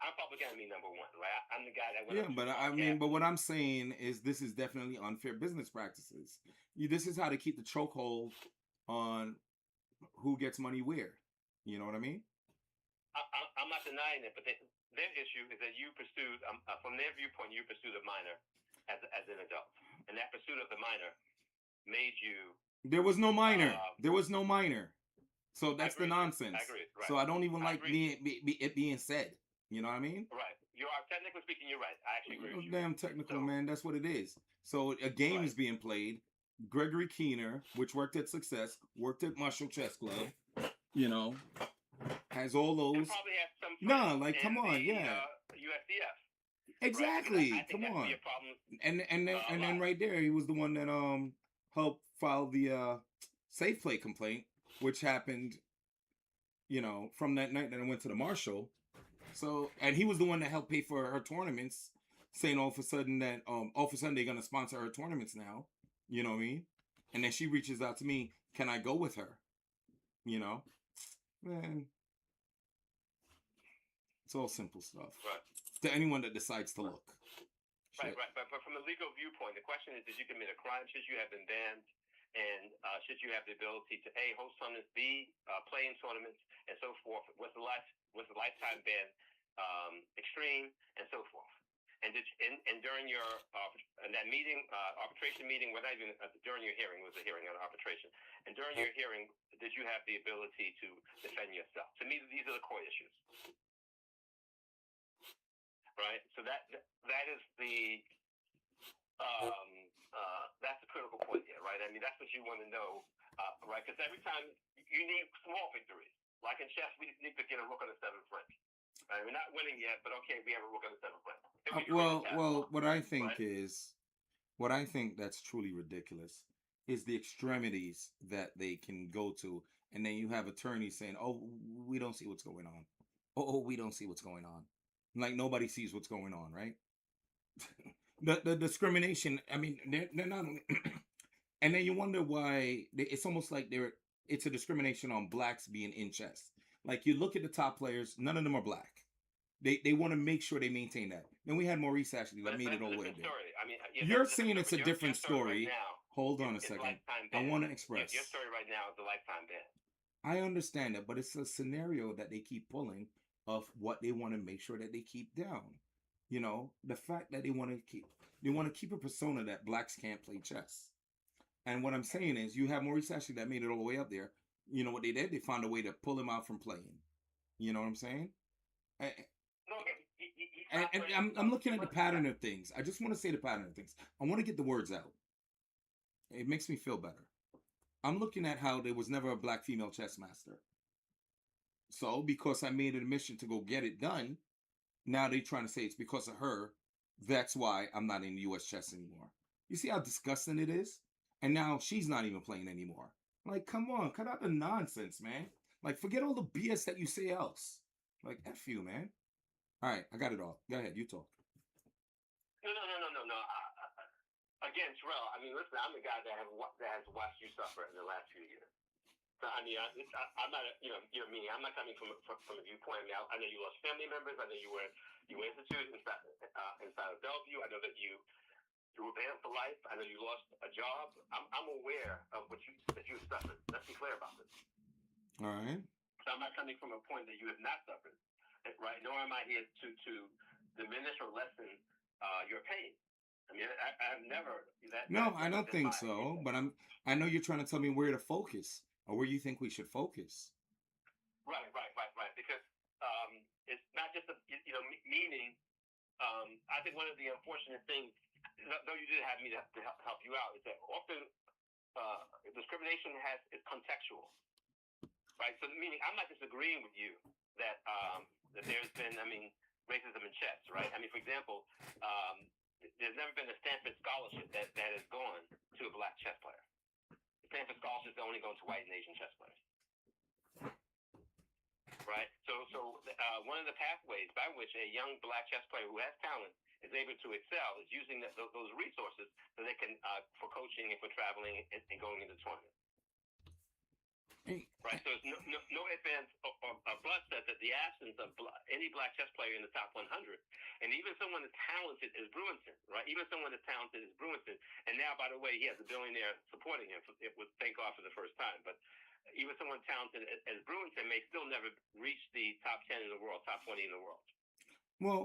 I'm public enemy number one, right? I'm the guy that went. Yeah, but I mean, but what I'm saying is this is definitely unfair business practices. This is how to keep the chokehold on who gets money where. You know what I mean? I'm not denying it, but their issue is that you pursued, from their viewpoint, you pursued a minor as an adult, and that pursuit of the minor made you. There was no minor. There was no minor. So that's the nonsense. I agree. Right. So I don't even like it being said. You know what I mean? Right. You are technically speaking. You're right. I actually agree with you. Damn technical, man. That's what it is. So a game is being played. Gregory Keener, which worked at Success, worked at Marshall Chess Club. You know, has all those. Probably has some. Like come on, USDF. Exactly. Right? Come on. And then right there, he was the one that helped file the safe play complaint, which happened, from that night that I went to the Marshall. So, and he was the one that helped pay for her tournaments, saying all of a sudden they're gonna sponsor her tournaments now. You know what I mean? And then she reaches out to me, can I go with her? Man, it's all simple stuff. Right. To anyone that decides to look. Right. But from a legal viewpoint, the question is, did you commit a crime? Should you have been banned? And should you have the ability to A, host tournaments, B, play in tournaments, and so forth? Was the lifetime ban extreme, and so forth? And during your that meeting, arbitration meeting, well, not even during your hearing, it was a hearing on arbitration. And during your hearing, did you have the ability to defend yourself? To me, these are the core issues, right? So that is the that's the critical point here, right? I mean, that's what you want to know, right? Because every time you need small victories. Like in chess, we need to get a rook on the seventh rank. Right? We're not winning yet, but okay, we have a rook on the seventh rank. What I think is, what I think that's truly ridiculous is the extremities that they can go to, and then you have attorneys saying, "Oh, we don't see what's going on. Oh, we don't see what's going on." Like nobody sees what's going on, right? The discrimination. I mean, they're not. And then you wonder why it's almost like it's a discrimination on blacks being in chess. Like you look at the top players, none of them are black. They want to make sure they maintain that. Then we had Maurice Ashley that made it all the way there. I mean, you're saying it's a different story. Right now, hold on a second. I want to express. Your story right now is a lifetime ban. I understand that, but it's a scenario that they keep pulling of what they want to make sure that they keep down. The fact that they want to keep a persona that blacks can't play chess. And what I'm saying is, you have Maurice Ashley that made it all the way up there. You know what they did? They found a way to pull him out from playing. You know what I'm saying? And I'm looking at the pattern of things. I just want to say the pattern of things. I want to get the words out. It makes me feel better. I'm looking at how there was never a black female chess master. So, because I made it a mission to go get it done, now they're trying to say it's because of her. That's why I'm not in U.S. chess anymore. You see how disgusting it is? And now she's not even playing anymore. Like, come on, cut out the nonsense, man. Like, forget all the BS that you say else. Like, F you, man. All right, I got it all. Go ahead, you talk. No. Again, Tyrell, I mean, listen, I'm the guy that has watched you suffer in the last few years. So, I mean, I'm not, you're me. I'm not coming from a viewpoint. I mean, I know you lost family members. I know you were instituted inside of Bellevue. I know that you You were banned for life. I know you lost a job. I'm aware of that you have suffered. Let's be clear about this. All right. So I'm not coming from a point that you have not suffered, right? Nor am I here to diminish or lessen your pain. I mean, I've never. No, I don't think so. But I know you're trying to tell me where to focus or where you think we should focus. Right. Because it's not just meaning. I think one of the unfortunate things, though you did have me to help you out, is that often discrimination is contextual, right? So meaning I'm not disagreeing with you that there's been, racism in chess, right? I mean, for example, there's never been a Stanford scholarship that has gone to a black chess player. Stanford scholarships only go to white and Asian chess players. Right. So one of the pathways by which a young black chess player who has talent is able to excel is using those resources so they can for coaching and for traveling and going into tournaments. Right. So it's no ifs, ands, or buts that the absence of any black chess player in the top 100, and even someone as talented as Brewington, right? Even someone as talented as Brewington, and now, by the way, he has a billionaire supporting him. It was, thank God, for the first time, but. Even someone talented as Brewington may still never reach the top 10 in the world, top 20 in the world. Well,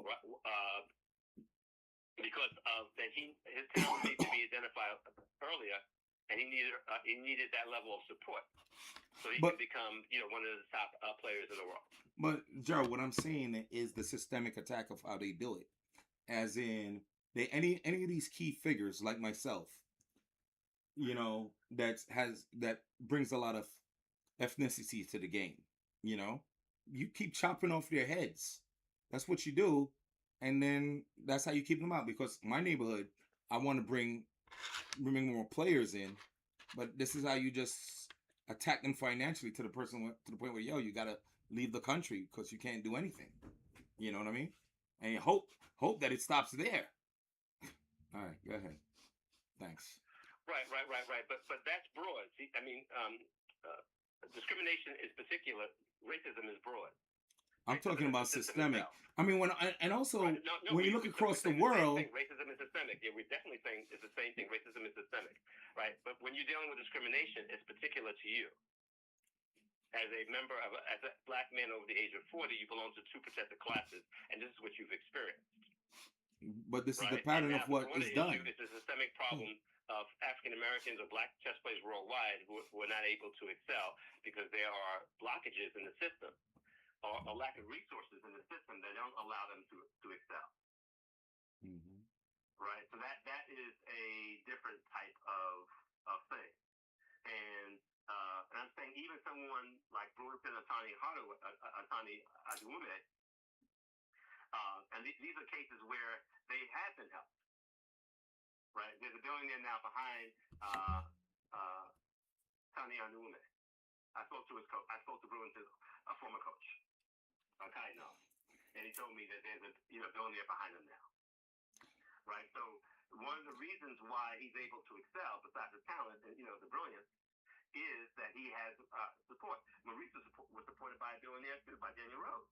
because of that, his talent needs to be identified earlier, and he needed that level of support, so he can become one of the top players in the world. But Gerald, what I'm saying is the systemic attack of how they do it, as in any of these key figures like myself, that brings a lot of ethnicity to the game. You keep chopping off their heads. That's what you do, and then that's how you keep them out. Because my neighborhood, I want to bring more players in, but this is how you just attack them financially to the point where you gotta leave the country because you can't do anything. You know what I mean? And you hope that it stops there. All right, go ahead. Thanks. Right. But that's broad. See, discrimination is particular. Racism is broad. I'm talking about systemic. I mean, when you look across the world, world, racism is systemic. Yeah, we're definitely saying it's the same thing. Racism is systemic, right? But when you're dealing with discrimination, it's particular to you. As a black man over the age of 40, you belong to two protected classes, and this is what you've experienced. But this is the pattern of what is done. It's a systemic problem of African Americans or black chess players worldwide who are not able to excel because there are blockages in the system or a lack of resources in the system that don't allow them to excel. Mm-hmm. Right. So that is a different type of thing. And I'm saying even someone like Brewington Atani Aduume, and these are cases where they have been helped. Right? There's a billionaire now behind Tani Aduume. I spoke to his coach. I spoke to Brewington's former coach, Kaino, and he told me that there's a billionaire behind him now. Right? So one of the reasons why he's able to excel, besides the talent and the brilliance, is that he has support. Maurice was supported by a billionaire too, by Daniel Rose.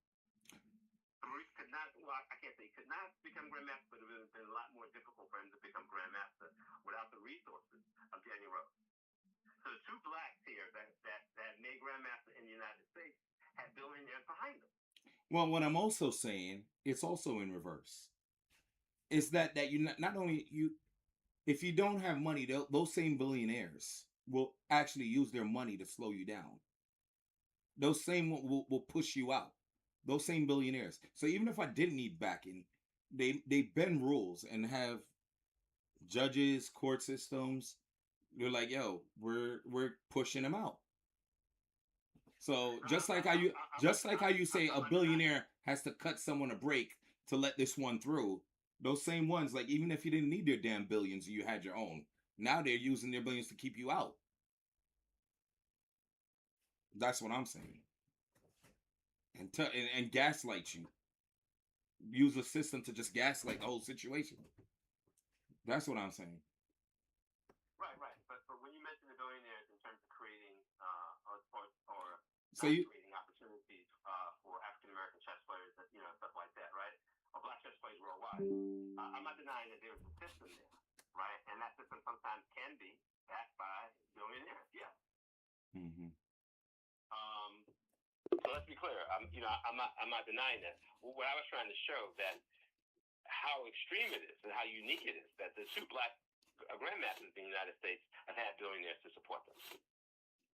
Maurice could not, I can't say he could not become Grandmaster, but it would have been a lot more difficult for him to become Grandmaster without the resources of Daniel Rose. So the two blacks here that made Grandmaster in the United States had billionaires behind them. Well, what I'm also saying, it's also in reverse. It's that you not only if you don't have money, those same billionaires will actually use their money to slow you down. Those same will push you out. Those same billionaires. So even if I didn't need backing, they bend rules and have judges, court systems. They're like, yo, we're pushing them out. So just like how you say a billionaire has to cut someone a break to let this one through, those same ones, like even if you didn't need their damn billions, you had your own. Now they're using their billions to keep you out. That's what I'm saying. And gaslight you. Use a system to just gaslight the whole situation. That's what I'm saying. Right. But when you mention the billionaires in terms of creating creating opportunities for African American chess players, stuff like that, right? Or black chess players worldwide. I'm not denying that there's a system there. right? And that system sometimes can be backed by billionaires. Yeah. Mm-hmm. So let's be clear. I'm not denying that. What I was trying to show that how extreme it is and how unique it is that the two black grandmasters in the United States have had billionaires to support them.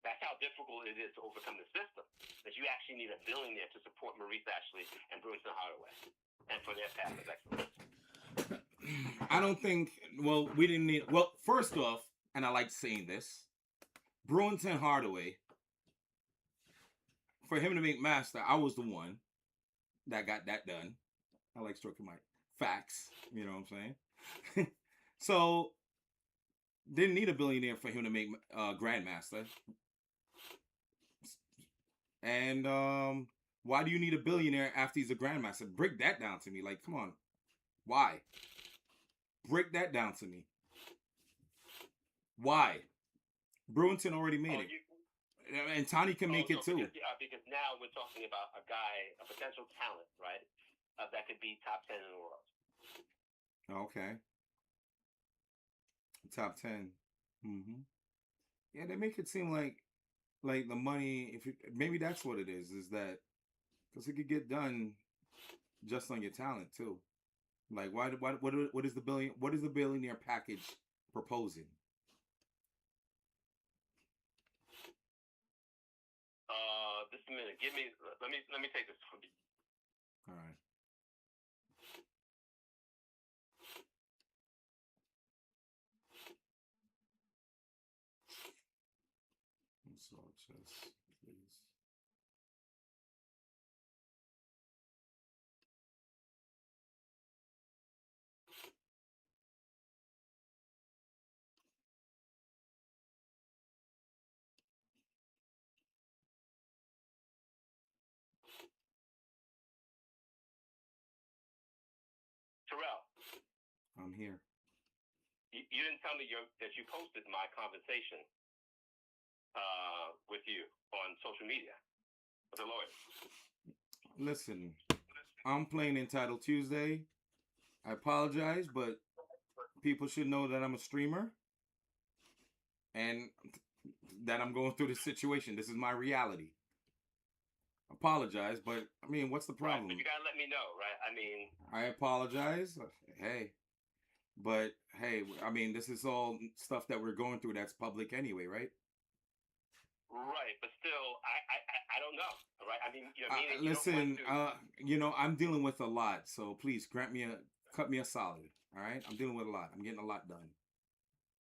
That's how difficult it is to overcome the system. That you actually need a billionaire to support Maurice Ashley and Brewington Hardaway, and for their path of excellence. I don't think. Well, we didn't need. Well, first off, and I like saying this, Brewington Hardaway. For him to make master, I was the one that got that done. I like stroking my facts. You know what I'm saying? So didn't need a billionaire for him to make grandmaster. And why do you need a billionaire after he's a grandmaster? Break that down to me. Like, come on. Why? Break that down to me. Why? Brewington already made it. And Tony can make it too. Because now we're talking about a guy, a potential talent, right? That could be top 10 in the world. Okay. Top 10. Mm-hmm. Yeah, they make it seem like the money, maybe that's what it is that because it could get done just on your talent too. Like what is the billionaire package proposing? Just a minute. Let me take this from you. All right. Salt chest, please. Terrell, I'm here. you didn't tell me that you posted my conversation with you on social media with the lawyer. Listen, I'm playing Entitled Tuesday. I apologize, but people should know that I'm a streamer and that I'm going through this situation. This is my reality. Apologize, but I mean, what's the problem? Right, but you gotta let me know, right? I mean, I apologize. Hey, but hey, I mean, this is all stuff that we're going through that's public anyway, right? Right, but still, I don't know, right? I mean, listen, I'm dealing with a lot, so please cut me a solid. All right, I'm dealing with a lot. I'm getting a lot done.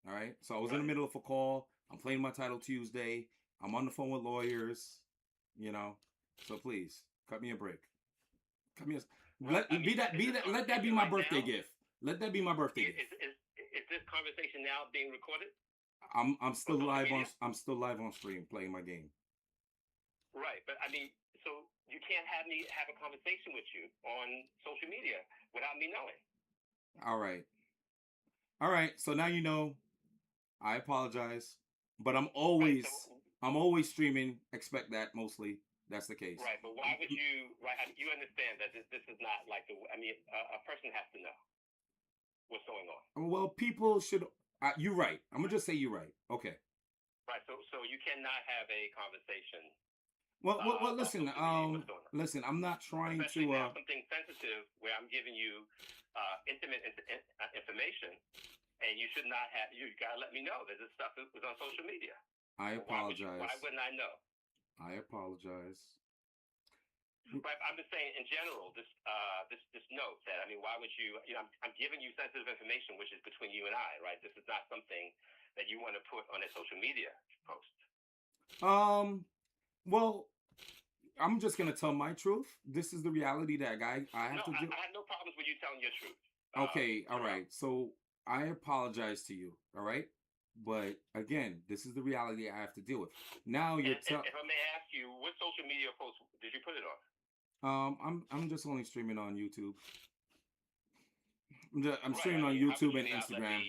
All right, so I was in the middle of a call. I'm playing my Title Tuesday. I'm on the phone with lawyers. So please cut me a break. Cut me a. Let that be my birthday gift. Let that be my birthday gift. Is this conversation now being recorded? I'm still live on stream playing my game. Right, but I mean, so you can't have me have a conversation with you on social media without me knowing. All right. So now you know. I apologize, but I'm always streaming. Expect that mostly. That's the case. Right, but why would you? Right, you understand that this is not like the. I mean, a person has to know what's going on. Well, people should. You're right. I'm gonna just say you're right. Okay. Right. So you cannot have a conversation. Well, listen. Listen. I'm not trying Especially to. Now something sensitive where I'm giving you intimate information, and you should not have. You gotta let me know that this stuff was on social media. I apologize. Why wouldn't I know? I apologize. Right, I'm just saying in general. This note that I mean, why would you? I'm giving you sensitive information, which is between you and I, right? This is not something that you want to put on a social media post. Well, I'm just gonna tell my truth. This is the reality that I have to do. I have no problems with you telling your truth. Okay, all right. So I apologize to you. All right. But again, this is the reality I have to deal with. Now you're if I may ask you, what social media post did you put it on? I'm just only streaming on YouTube. I'm streaming on YouTube and Instagram.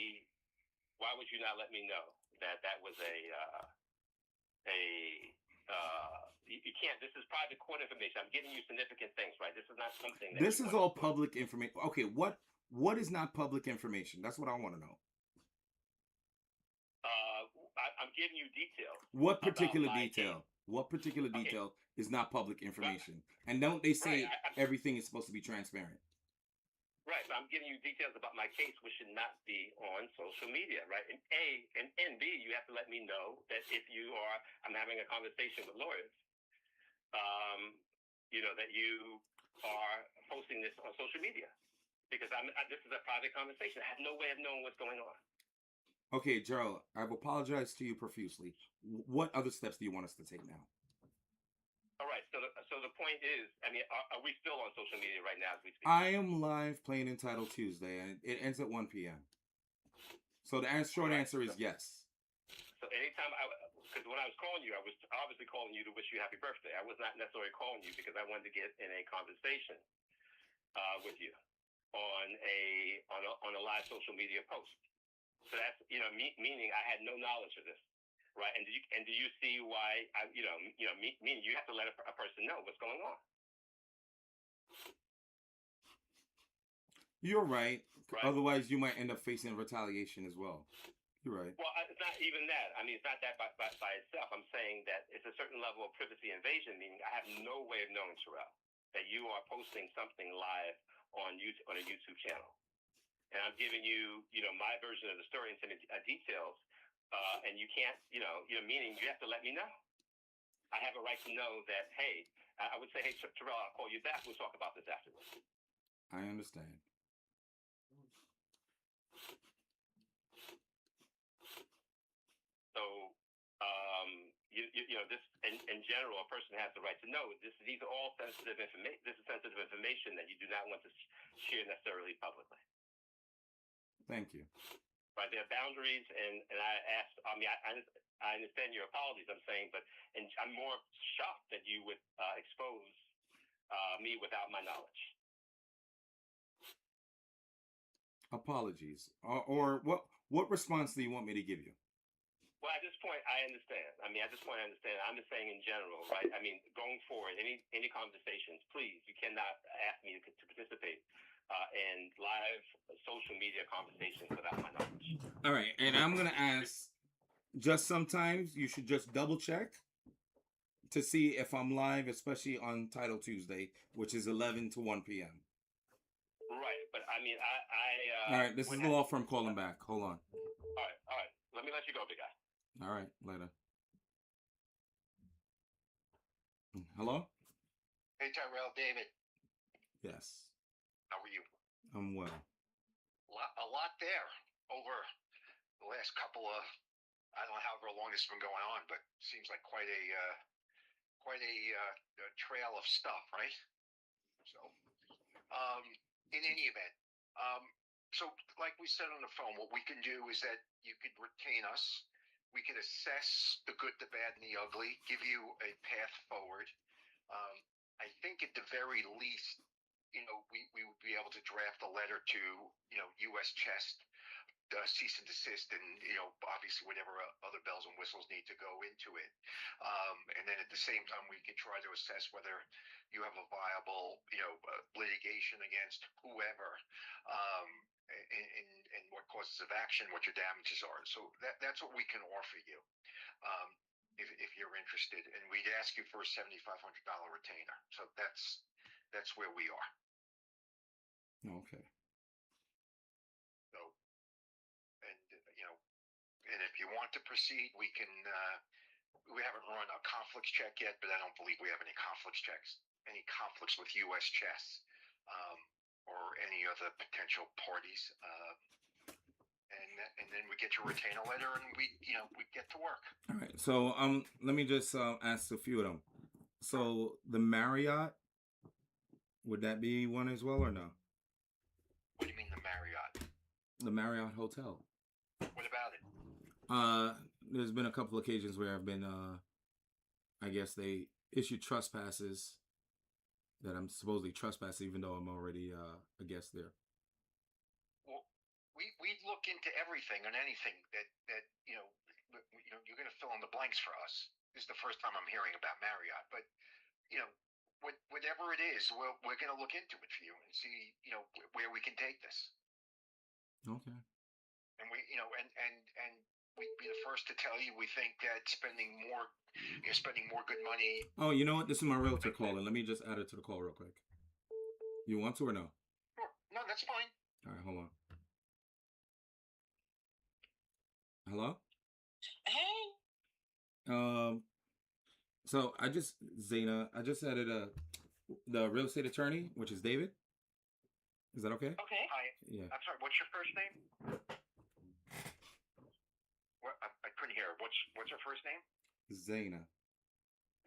Why would you not let me know that was you can't. This is private court information. I'm giving you significant things, right? This is not something. This is all public information. Okay, what is not public information? That's what I want to know. I'm giving you details. What about particular my detail? case. What particular Okay. detail is not public information? And don't they say Right, everything is supposed to be transparent? Right, so I'm giving you details about my case, which should not be on social media, right? And B, you have to let me know that if I'm having a conversation with lawyers, that you are posting this on social media, because this is a private conversation. I have no way of knowing what's going on. Okay, Gerald, I've apologized to you profusely. What other steps do you want us to take now? All right, so the point is, I mean, are we still on social media right now as we speak? I am live playing Entitled Tuesday, and it ends at 1 p.m. So the short answer is yes. So anytime because when I was calling you, I was obviously calling you to wish you happy birthday. I was not necessarily calling you because I wanted to get in a conversation with you on a live social media post. So that's meaning I had no knowledge of this. Right, and do you see why? Meaning you have to let a person know what's going on. You're right. Otherwise, you might end up facing retaliation as well. You're right. Well, it's not even that. I mean, it's not that by itself. I'm saying that it's a certain level of privacy invasion. Meaning, I have no way of knowing, Tyrell, that you are posting something live on a YouTube channel, and I'm giving you, my version of the story and some details. And you can't, meaning you have to let me know. I have a right to know that, hey, I would say, hey, Tyrell, I'll call you back. We'll talk about this afterwards. I understand. So, this, in general, a person has the right to know. These are all sensitive information. This is sensitive information that you do not want to share necessarily publicly. Thank you. Right, there are boundaries, and I asked. I mean, I understand your apologies. I'm saying, but I'm more shocked that you would expose me without my knowledge. Apologies. Or what response do you want me to give you? Well, at this point, I understand. I mean, at this point, I understand. I'm just saying in general, right? I mean, going forward, any conversations, please, you cannot ask me to participate in live social media conversations without my knowledge. All right, and I'm going to ask, just sometimes you should just double check to see if I'm live, especially on Title Tuesday, which is 11 to 1 p.m. Right, but I mean, All right, this is the law firm calling back. Hold on. All right. Let me let you go, big guy. All right, later. Hello? Hey, Tyrell, David. Yes. How are you? I'm well. A lot there over the last couple of, I don't know however long this has been going on, but seems like quite a trail of stuff, right? So, in any event, so like we said on the phone, what we can do is that you could retain us. We could assess the good, the bad, and the ugly, give you a path forward. I think at the very least, we would be able to draft a letter to, U.S. Chest, cease and desist, and obviously whatever other bells and whistles need to go into it. And then at the same time, we could try to assess whether you have a viable, litigation against whoever, and what causes of action, what your damages are. So that's what we can offer you, if you're interested. And we'd ask you for a $7,500 retainer. So that's where we are. Okay. So, and and if you want to proceed, we can. We haven't run a conflicts check yet, but I don't believe we have any conflicts with U.S. Chess, or any other potential parties. And then we get your retainer letter, and we get to work. All right. So let me just ask a few of them. So the Marriott, would that be one as well or no? What do you mean the Marriott? The Marriott Hotel. What about it? There's been a couple occasions where I've been, I guess they issued trespasses that I'm supposedly trespassing, even though I'm already a guest there. Well, we look into everything and anything that you're going to fill in the blanks for us. This is the first time I'm hearing about Marriott, but whatever it is, we're going to look into it for you and see where we can take this. Okay. And we and we'd be the first to tell you we think that spending more good money. Oh, you know what? This is my realtor calling. Let me just add it to the call real quick. You want to or no? Sure. No, that's fine. All right, hold on. Hello? Hey. So Zena, I just added the real estate attorney, which is David. Is that okay? Okay. Hi. Yeah. I'm sorry. What's your first name? What? I couldn't hear. What's her first name? Zena.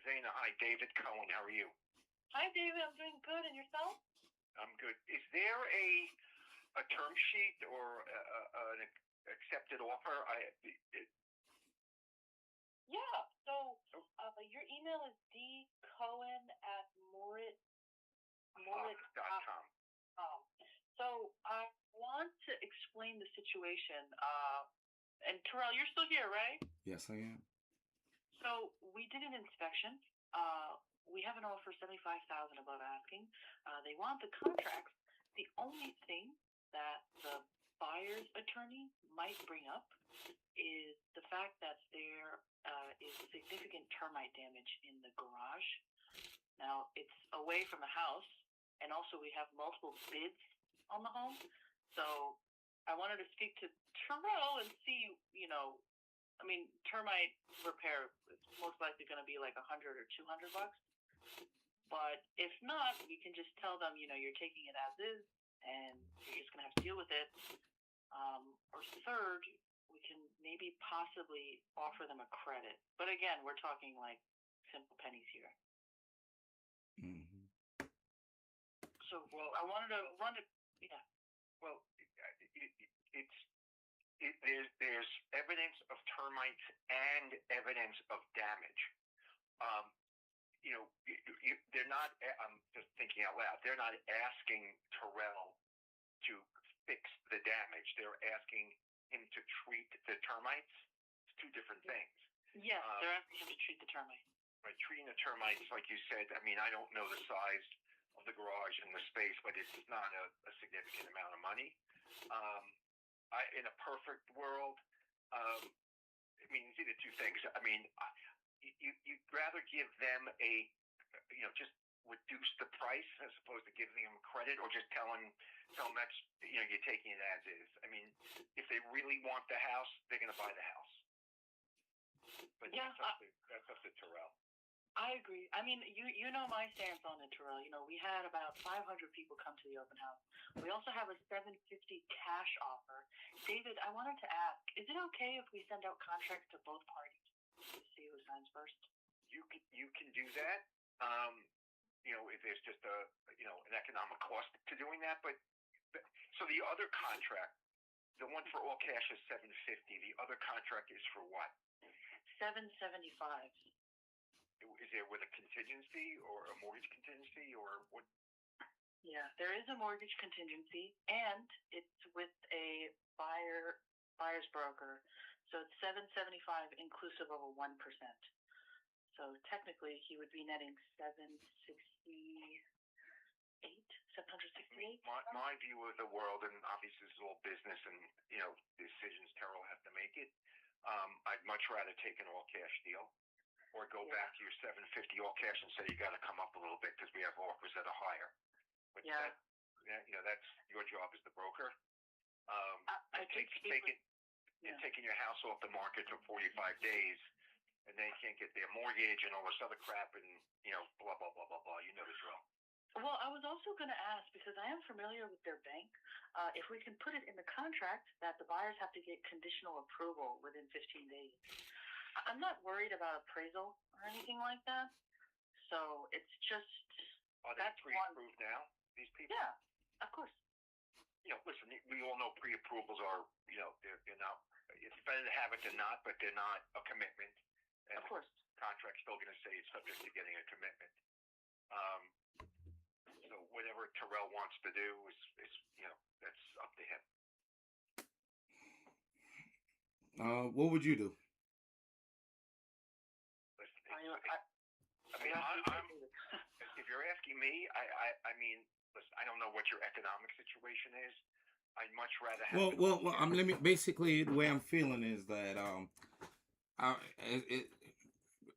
Zena. Hi, David Cohen. How are you? Hi, David. I'm doing good. And yourself? I'm good. Is there a term sheet or an accepted offer? Yeah. So your email is dcohen@moritz.com. So I want to explain the situation. And Tyrell, you're still here, right? Yes, I am. So we did an inspection. We have an offer $75,000 above asking. They want the contracts. The only thing that the buyer's attorney might bring up is the fact that there is significant termite damage in the garage. Now, it's away from the house, and also we have multiple bids on the home. So I wanted to speak to Tyrell and see, termite repair is most likely going to be like $100 or $200. But if not, we can just tell them, you're taking it as is, and you're just going to have to deal with it. Or third, we can maybe possibly offer them a credit. But again, we're talking like simple pennies here. Mm-hmm. So, I wanted to run it. Yeah. Well, there's evidence of termites and evidence of damage. They're not. I'm just thinking out loud. They're not asking Tyrell to fix the damage. They're asking him to treat the termites. It's two different things. Yes, they're asking him to treat the termite. Right, treating the termites, like you said. I mean, I don't know the size of the garage and the space, but it's not a significant amount of money. In a perfect world, it's either two things. I mean, you'd rather give them just reduce the price as opposed to giving them credit, or just tell them that's, you're taking it as is. I mean, if they really want the house, they're going to buy the house. But yeah, that's up to Tyrell. I agree. I mean, you know my stance on it, Tyrell. We had about 500 people come to the open house. We also have a $750 cash offer. David, I wanted to ask, is it okay if we send out contracts to both parties to see who signs first? You can do that. If there's just an economic cost to doing that. But so the other contract, the one for all cash is $750. The other contract is for what? $775. Is there with a contingency or a mortgage contingency or what? Yeah, there is a mortgage contingency, and it's with a buyer's broker. So it's $775 inclusive of a 1%. So technically, he would be netting $768. My view of the world, and obviously this is all business and decisions Tyrell have to make it. I'd much rather take an all cash deal, or go back to your $750 all cash and say you got to come up a little bit because we have offers that are higher. But that's your job as the broker. Taking your house off the market for 45 days, and they can't get their mortgage and all this other crap, and blah blah blah blah blah. You know the drill. Well, I was also going to ask, because I am familiar with their bank, if we can put it in the contract that the buyers have to get conditional approval within 15 days. I'm not worried about appraisal or anything like that. So it's just... Are they pre-approved now, these people? Yeah, of course. Listen, we all know pre-approvals are, they're not... It's better to have it than not, but they're not a commitment. And of course. The contract's still going to say it's subject to getting a commitment. So whatever Tyrell wants to do is that's up to him. What would you do? Listen, if you're asking me, I mean, listen, I don't know what your economic situation is, I'd much rather have an all Well. cash. Let me. Basically, the way I'm feeling is that I,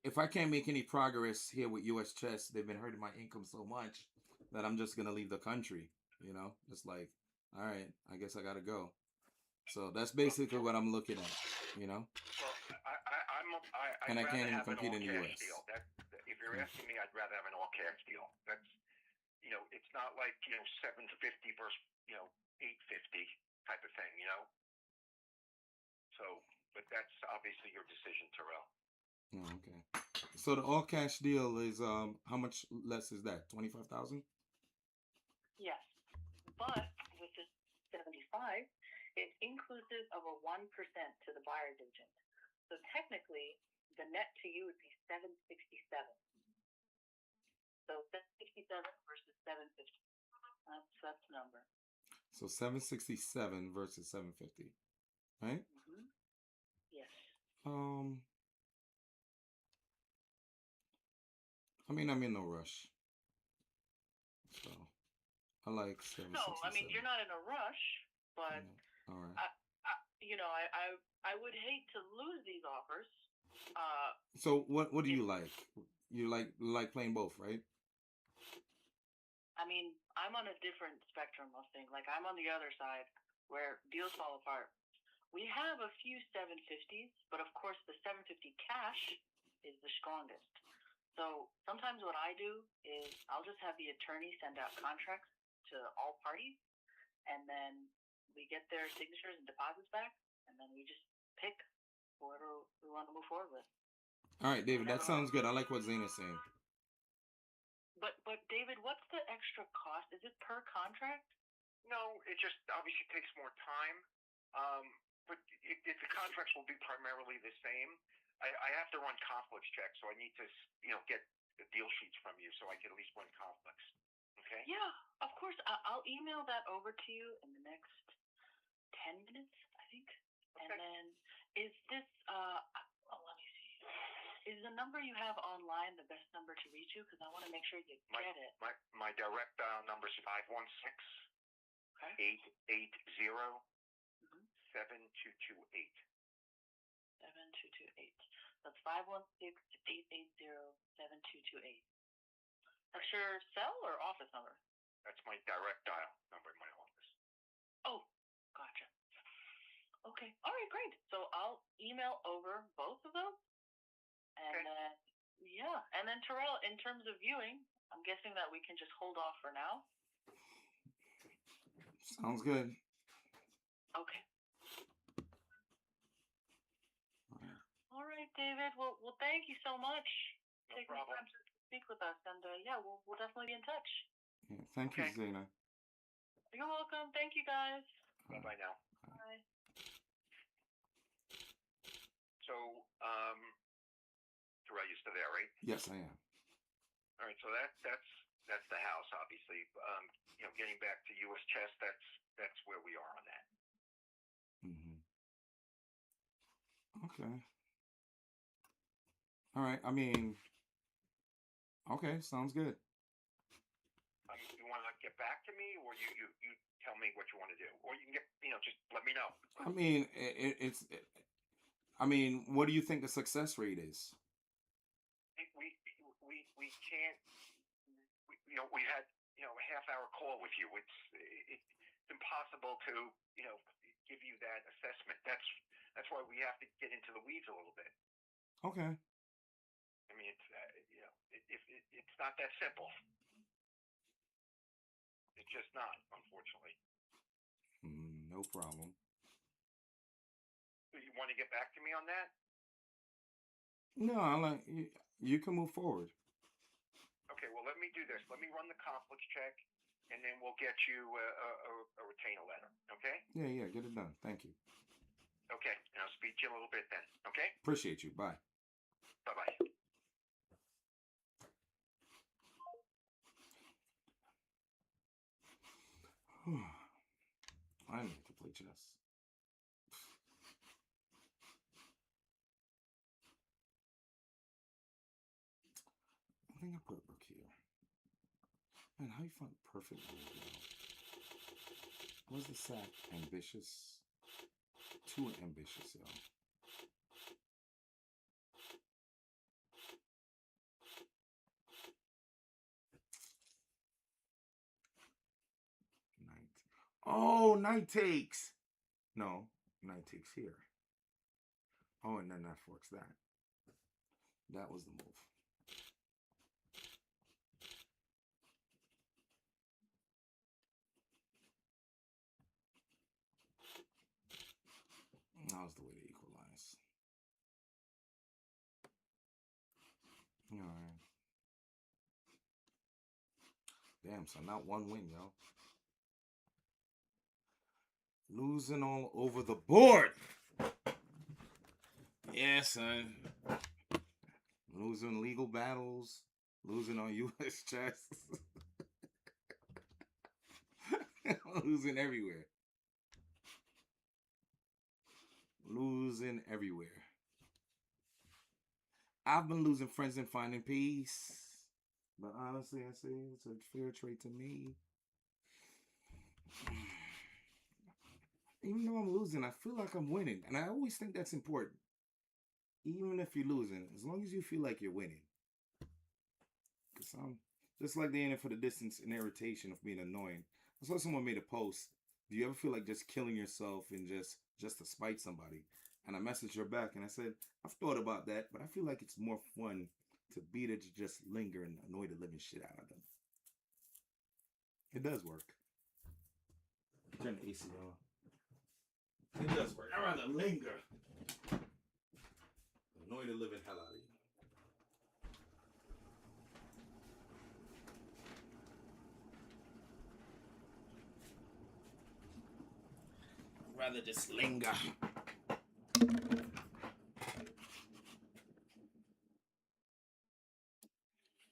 if I can't make any progress here with U.S. Chess, they've been hurting my income so much that I'm just gonna leave the country. You know, just like, all right, I guess I gotta go. So that's basically what I'm looking at. You know, Well, I'd and I rather can't even have an compete all in the cash U.S. deal. If you're Okay. asking me, I'd rather have an all cash deal. That's it's not like 750 versus 850 type of thing. So, but that's obviously your decision, Tyrell. Oh, okay. So the all cash deal is how much less is that? 25,000. Yes. But with this 75, it's inclusive of a 1% to the buyer's agent. So technically, the net to you would be 767. So 767 versus 750. That's the number. So 767 versus 750, right? Yes. I mean, I'm in no rush, so I like No, I mean 767. you're not in a rush, but Yeah. All right. I would hate to lose these offers. So what do you like? You like playing both, right? I mean, I'm on a different spectrum of things. Like I'm on the other side where deals fall apart. We have a few 750s, but of course the 750 cash is the strongest. So sometimes what I do is I'll just have the attorney send out contracts to all parties, and then we get their signatures and deposits back, and then we just pick whoever we want to move forward with. All right, David, that sounds good. I like what Zane is saying. But David, what's the extra cost? Is it per contract? No, it just obviously takes more time. But if the contracts will be primarily the same, I have to run conflicts checks, so I need to get the deal sheets from you so I can at least run conflicts. Okay? Yeah, of course. I'll email that over to you in the next 10 minutes, I think. Okay. And then is this let me see. Is the number you have online the best number to reach you? Because I want to make sure you get it. My direct dial number is 516 Okay. 880 7228. 7228. That's 516-880-7228. That's your cell or office number? That's my direct dial number in my office. Oh, gotcha. Okay. All right, great. So I'll email over both of those. And Okay. then, yeah. And then, Tyrell, in terms of viewing, I'm guessing that we can just hold off for now. Sounds good. Okay. All right, David. Well, thank you so much for taking the time to speak with us. And yeah, we'll definitely be in touch. Yeah, thank you, Zena. You're welcome. Thank you, guys. Bye now. Bye. So, Tyrell, you still there, right? Yes, I am. All right. So that's the house, obviously. Getting back to U.S. Chess, that's where we are on that. Okay. All right. I mean, okay, sounds good. You want to get back to me, or you tell me what you want to do, or you can just let me know. I mean, I mean, what do you think the success rate is? We can't. We had a half-hour call with you. It's impossible to give you that assessment. That's why we have to get into the weeds a little bit. Okay. I mean, it's not that simple. It's just not, unfortunately. No problem. Do you want to get back to me on that? No, I like you can move forward. Okay, well, let me do this. Let me run the conflicts check, and then we'll get you a retainer letter, okay? Yeah, get it done. Thank you. Okay, and I'll speak to you a little bit then, okay? Appreciate you. Bye. Bye-bye. I need to play chess. I think I put rook here. Man, how you find perfect move? Was the sack ambitious? Too ambitious, yo. Night. Oh, night takes. No, night takes here. Oh, and then that forks that. That was the move. That was the way to equalize. All right. Damn, so not one win, yo. Losing all over the board. Yeah, son. Losing legal battles. Losing on U.S. chess. Losing everywhere. Losing everywhere. I've been losing friends and finding peace. But honestly, I say it's a fair trait to me. Even though I'm losing, I feel like I'm winning. And I always think that's important. Even if you're losing, as long as you feel like you're winning. Because just like the in it for the distance and irritation of being annoying. I saw someone made a post. Do you ever feel like just killing yourself and just to spite somebody? And I messaged her back and I said, I've thought about that, but I feel like it's more fun to beat it to just linger and annoy the living shit out of them. It does work. Turn the AC on. It does work. I'd rather linger. Annoy the living hell out of you. I'd rather just linger.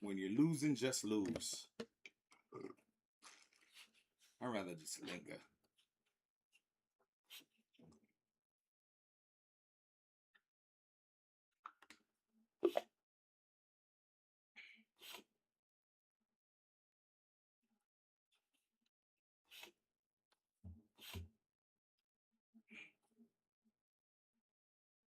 When you're losing, just lose. I'd rather just linger.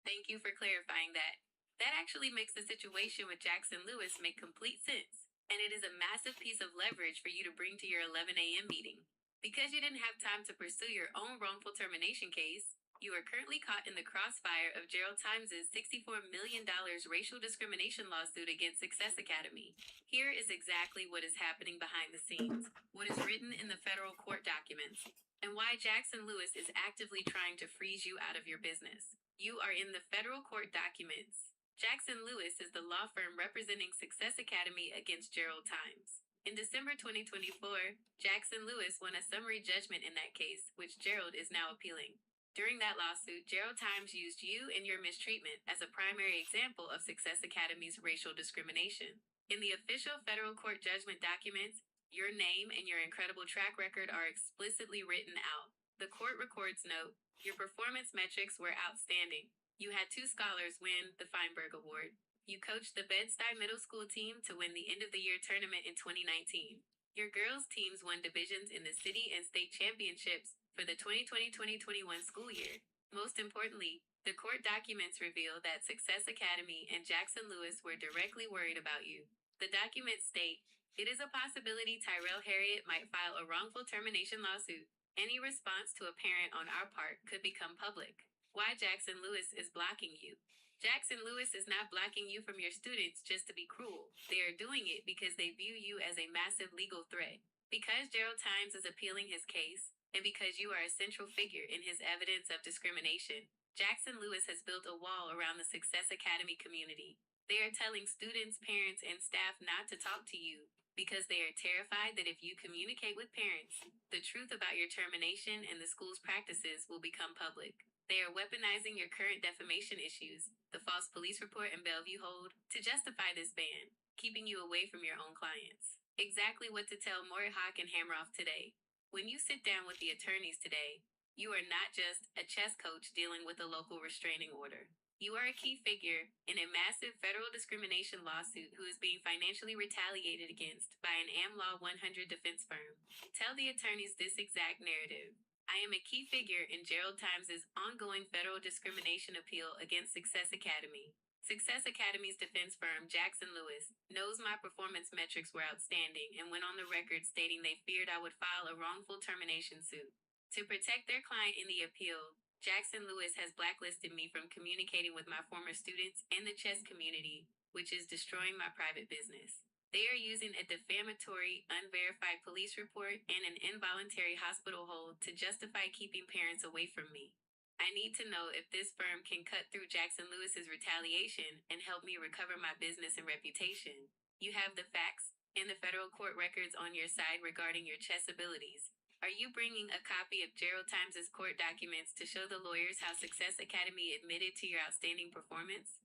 Thank you for clarifying that. That actually makes the situation with Jackson Lewis make complete sense, and it is a massive piece of leverage for you to bring to your 11 a.m. meeting. Because you didn't have time to pursue your own wrongful termination case, you are currently caught in the crossfire of Gerald Times's $64 million racial discrimination lawsuit against Success Academy. Here is exactly what is happening behind the scenes, what is written in the federal court documents, and why Jackson Lewis is actively trying to freeze you out of your business. You are in the federal court documents. Jackson Lewis is the law firm representing Success Academy against Gerald Times. In December 2024, Jackson Lewis won a summary judgment in that case, which Gerald is now appealing. During that lawsuit, Gerald Times used you and your mistreatment as a primary example of Success Academy's racial discrimination. In the official federal court judgment documents, your name and your incredible track record are explicitly written out. The court records note, your performance metrics were outstanding. You had 2 scholars win the Feinberg Award. You coached the Bed-Stuy Middle School team to win the end-of-the-year tournament in 2019. Your girls' teams won divisions in the city and state championships for the 2020-2021 school year. Most importantly, the court documents reveal that Success Academy and Jackson Lewis were directly worried about you. The documents state, it is a possibility Tyrell Harriott might file a wrongful termination lawsuit. Any response to a parent on our part could become public. Why Jackson Lewis is blocking you. Jackson Lewis is not blocking you from your students just to be cruel. They are doing it because they view you as a massive legal threat. Because Gerald Times is appealing his case, and because you are a central figure in his evidence of discrimination, Jackson Lewis has built a wall around the Success Academy community. They are telling students, parents, and staff not to talk to you, because they are terrified that if you communicate with parents, the truth about your termination and the school's practices will become public. They are weaponizing your current defamation issues, the false police report and Bellevue hold, to justify this ban, keeping you away from your own clients. Exactly what to tell Morihawk and Hamroff today. When you sit down with the attorneys today, you are not just a chess coach dealing with a local restraining order. You are a key figure in a massive federal discrimination lawsuit who is being financially retaliated against by an AmLaw 100 defense firm. Tell the attorneys this exact narrative. I am a key figure in Gerald Times' ongoing federal discrimination appeal against Success Academy. Success Academy's defense firm, Jackson Lewis, knows my performance metrics were outstanding and went on the record stating they feared I would file a wrongful termination suit. To protect their client in the appeal, Jackson Lewis has blacklisted me from communicating with my former students and the chess community, which is destroying my private business. They are using a defamatory, unverified police report and an involuntary hospital hold to justify keeping parents away from me. I need to know if this firm can cut through Jackson Lewis's retaliation and help me recover my business and reputation. You have the facts and the federal court records on your side regarding your chess abilities. Are you bringing a copy of Gerald Times' court documents to show the lawyers how Success Academy admitted to your outstanding performance?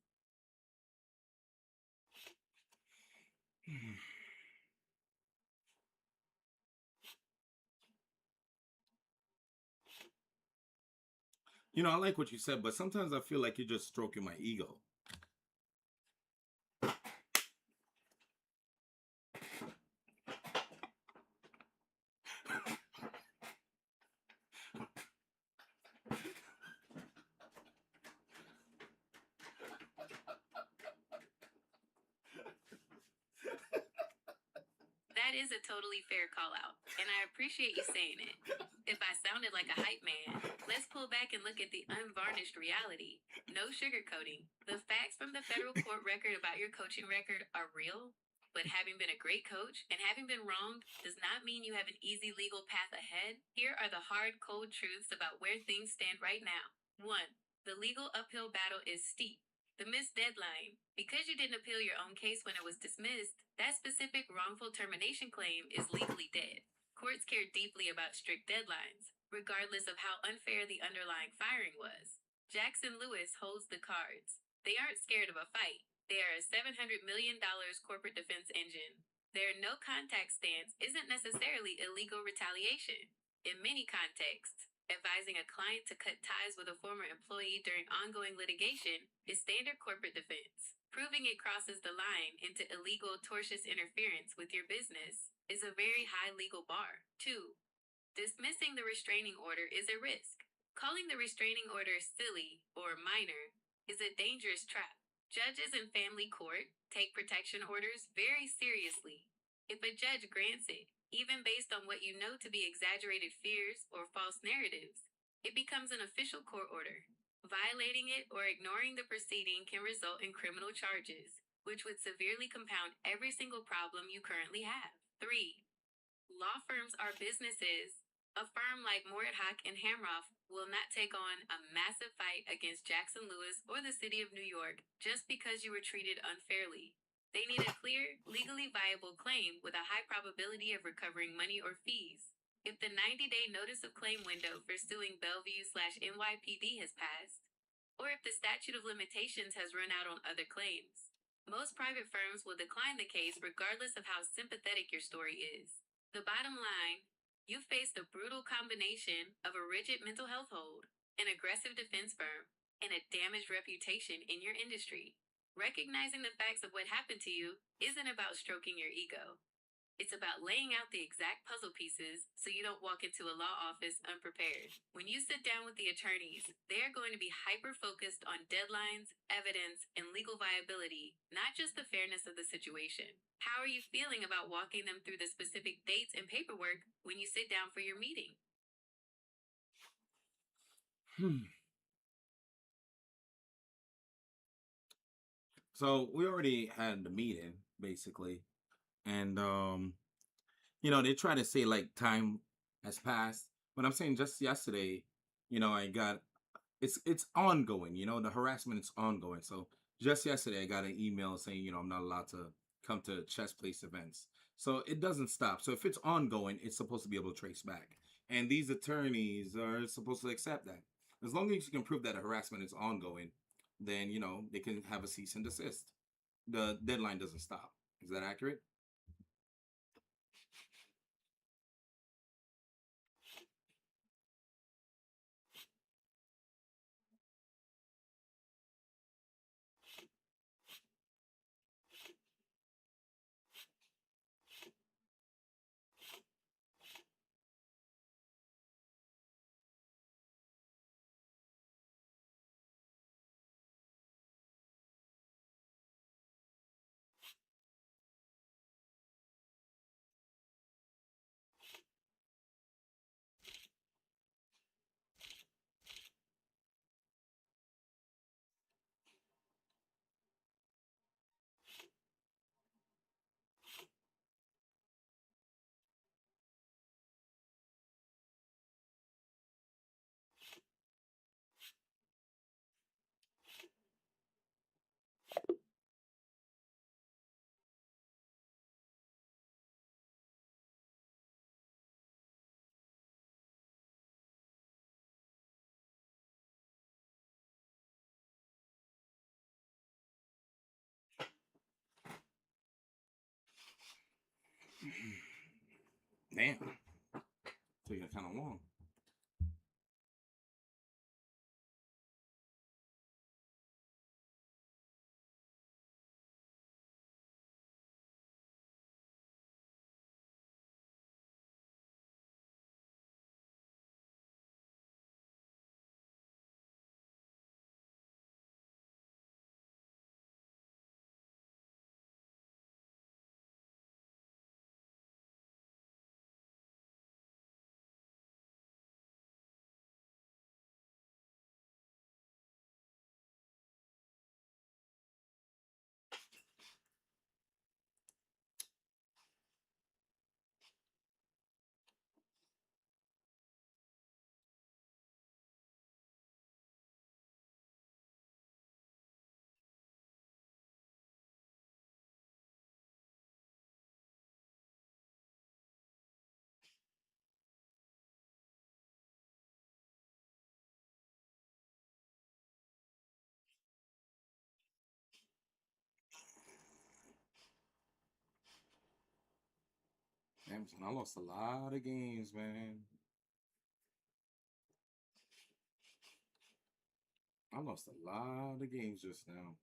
You know, I like what you said, but sometimes I feel like you're just stroking my ego. That is a totally fair call out, and I appreciate you saying it. If I sounded like a hype man, let's pull back and look at the unvarnished reality. No sugarcoating. The facts from the federal court record about your coaching record are real, but having been a great coach and having been wronged does not mean you have an easy legal path ahead. Here are the hard, cold truths about where things stand right now. 1. The legal uphill battle is steep. The missed deadline. Because you didn't appeal your own case when it was dismissed, that specific wrongful termination claim is legally dead. Courts care deeply about strict deadlines, regardless of how unfair the underlying firing was. Jackson Lewis holds the cards. They aren't scared of a fight. They are a $700 million corporate defense engine. Their no contact stance isn't necessarily illegal retaliation. In many contexts, advising a client to cut ties with a former employee during ongoing litigation is standard corporate defense. Proving it crosses the line into illegal, tortious interference with your business is a very high legal bar. 2. Dismissing the restraining order is a risk. Calling the restraining order silly or minor is a dangerous trap. Judges in family court take protection orders very seriously. If a judge grants it, even based on what you know to be exaggerated fears or false narratives, it becomes an official court order. Violating it or ignoring the proceeding can result in criminal charges, which would severely compound every single problem you currently have. 3. Law firms are businesses. A firm like Mordhock and Hamroff will not take on a massive fight against Jackson Lewis or the city of New York just because you were treated unfairly. They need a clear, legally viable claim with a high probability of recovering money or fees. If the 90-day notice of claim window for suing Bellevue/NYPD has passed, or if the statute of limitations has run out on other claims, most private firms will decline the case regardless of how sympathetic your story is. The bottom line, you face the brutal combination of a rigid mental health hold, an aggressive defense firm, and a damaged reputation in your industry. Recognizing the facts of what happened to you isn't about stroking your ego. It's about laying out the exact puzzle pieces so you don't walk into a law office unprepared. When you sit down with the attorneys, they are going to be hyper-focused on deadlines, evidence, and legal viability, not just the fairness of the situation. How are you feeling about walking them through the specific dates and paperwork when you sit down for your meeting? So we already had the meeting, basically. And you know, they try to say like time has passed, but I'm saying just yesterday, you know, I got it's ongoing, you know, the harassment is ongoing. So just yesterday I got an email saying, you know, I'm not allowed to come to chess place events. So it doesn't stop. So if it's ongoing, it's supposed to be able to trace back. And these attorneys are supposed to accept that. As long as you can prove that a harassment is ongoing, then you know they can have a cease and desist. The deadline doesn't stop. Is that accurate? Damn. Taking kind of long. Damn, son, I lost a lot of games, man. I lost a lot of games just now.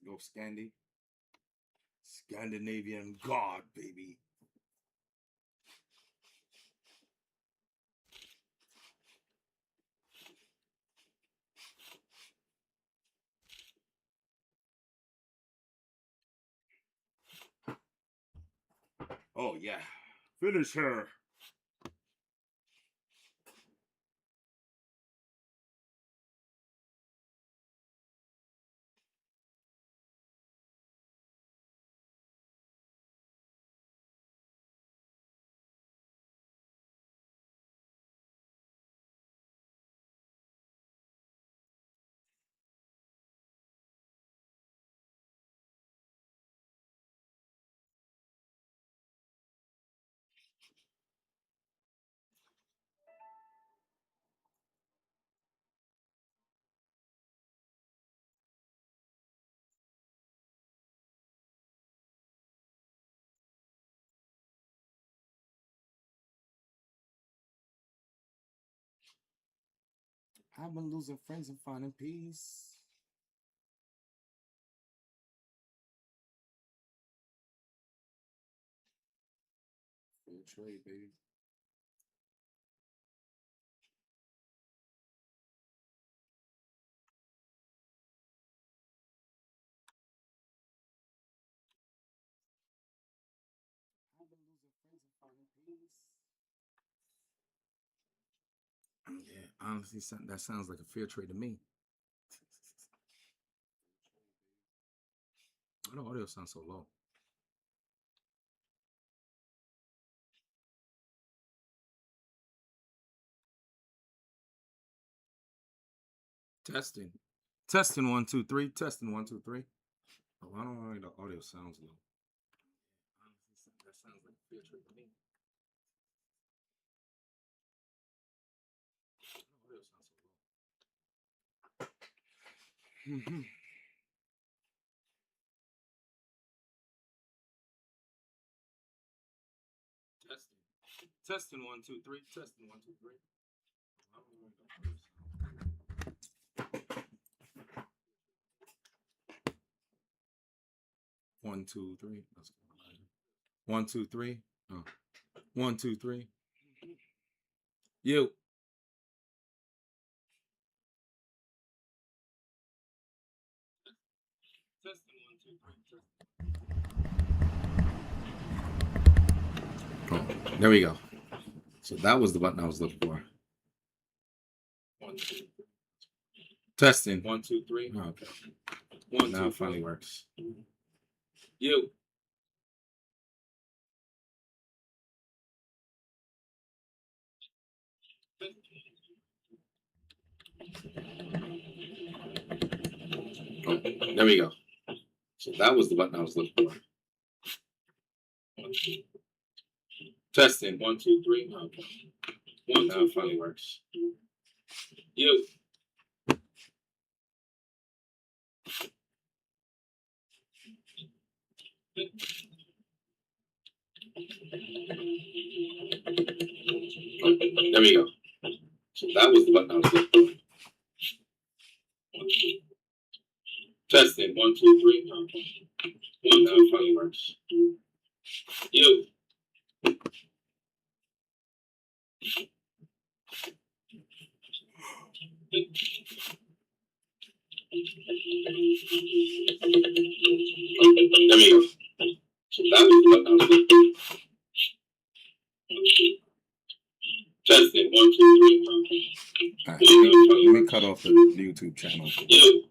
Go Scandi. Scandinavian God, baby. Oh, yeah. Finish her. I've been losing friends and finding peace. Fair trade, baby. I've been losing friends and finding peace. Yeah, honestly, that sounds like a fair trade to me. Why the audio sounds so low? Testing. Testing 1 2 3. Testing 1 2 3. Oh, I don't know why the audio sounds low. Honestly, that sounds like a fair trade to me. The audio sounds so low. Testing 1 2 3. Testing 1 2 3. 1 2 3. 1 2 3. 1 2 3. You. Oh, there we go. So that was the button I was looking for. 1 2 3. Testing 1 2 3. Oh, okay. 1 now 2 it finally works. You. Oh, there we go. So that was the button I was looking for. Testing 1 2 3. Okay. 1 now it finally works. You. Oh, there we go. So that was the button I was looking for. Testing 1 2 3. Okay. 1 now it finally works. You. Oh, there we go. So that was the button I was looking for. Testing 1 2 3. All right, let me cut off the YouTube channel. You.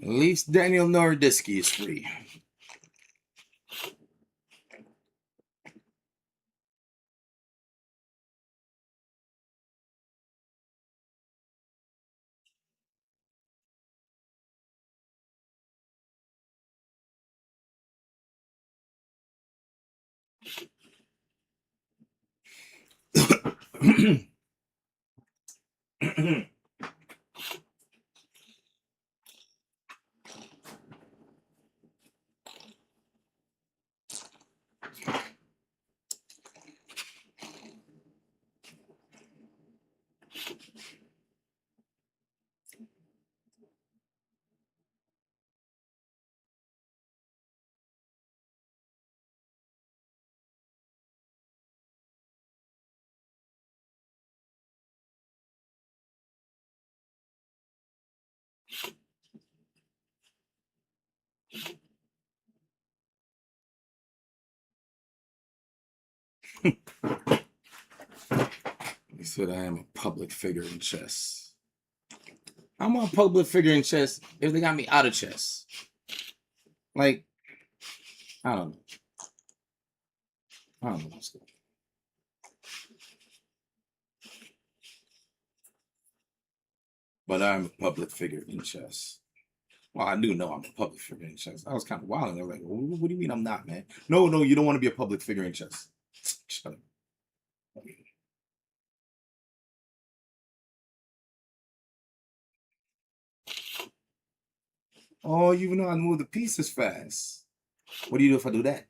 At least Daniel Nordiski is free. He said I am a public figure in chess. I'm a public figure in chess if they got me out of chess. Like, I don't know. I don't know what's going on. But I'm a public figure in chess. Well, I do know I'm a public figure in chess. I was kind of wild. I was like, what do you mean I'm not, man? No, you don't want to be a public figure in chess. Shut up. Oh, you know I move the pieces fast. What do you do if I do that?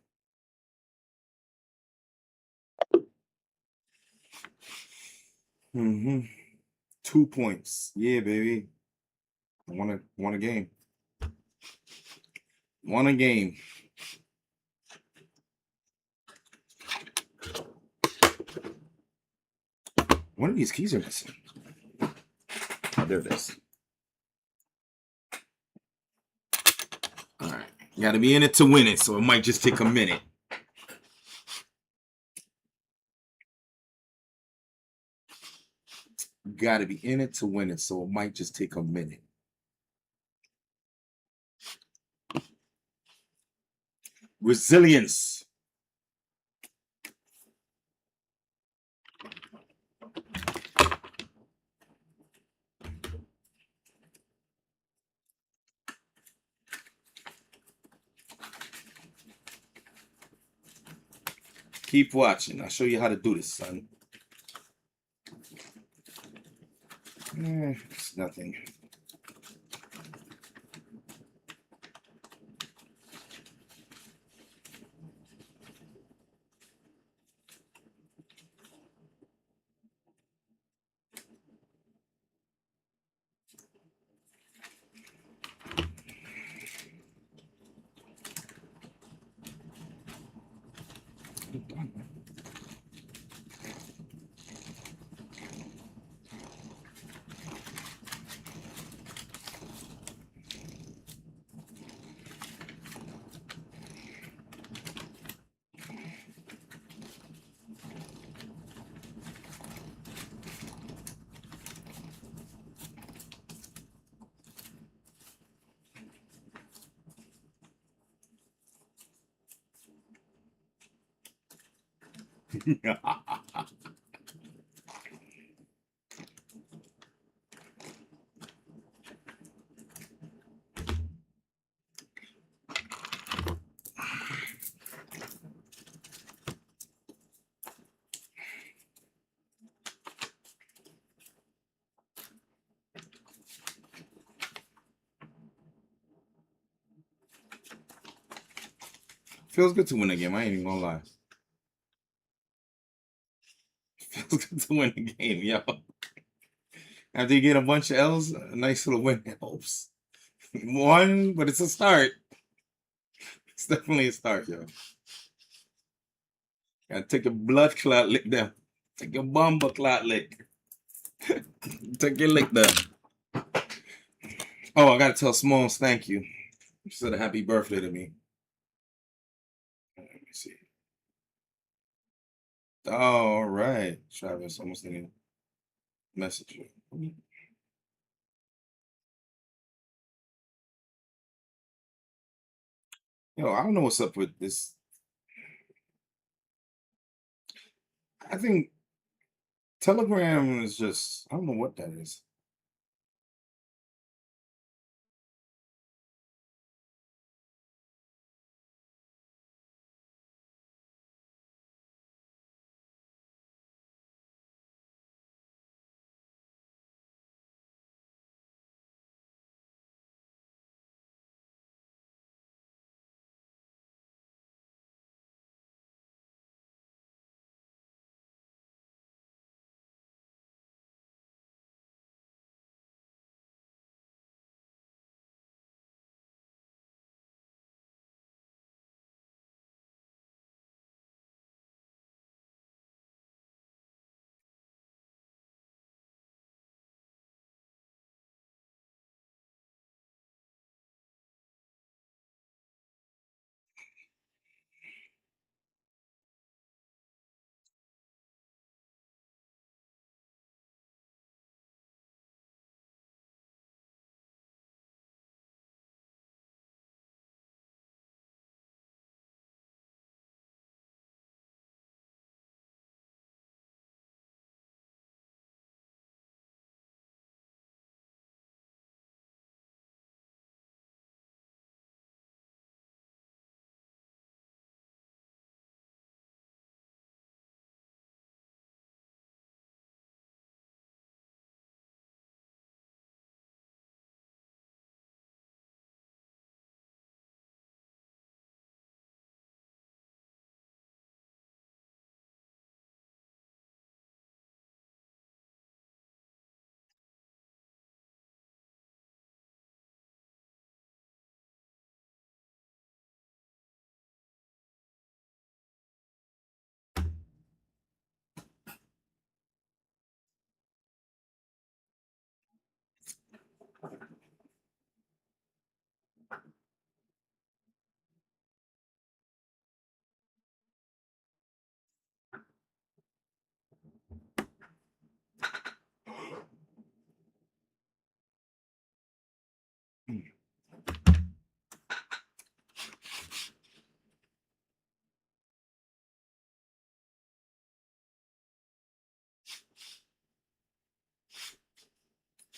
Mm-hmm. 2 points. Yeah, baby. I won a game. Won a game. One of these keys are missing. Oh, there it is. All right. You got to be in it to win it, so it might just take a minute. Got to be in it to win it, so it might just take a minute. Resilience. Keep watching. I'll show you how to do this, son. It's nothing. Feels good to win a game. I ain't even gonna lie. Feels good to win a game, yo. After you get a bunch of L's, a nice little win helps. One, but it's a start. It's definitely a start, yo. Gotta take a blood clot lick there. Take your bomber clot lick. Take your lick there. Oh, I gotta tell Smalls thank you. She said a happy birthday to me. Let me see. Oh, all right. Travis, almost didn't message you. Yo, I don't know what's up with this. I think Telegram is just, I don't know what that is.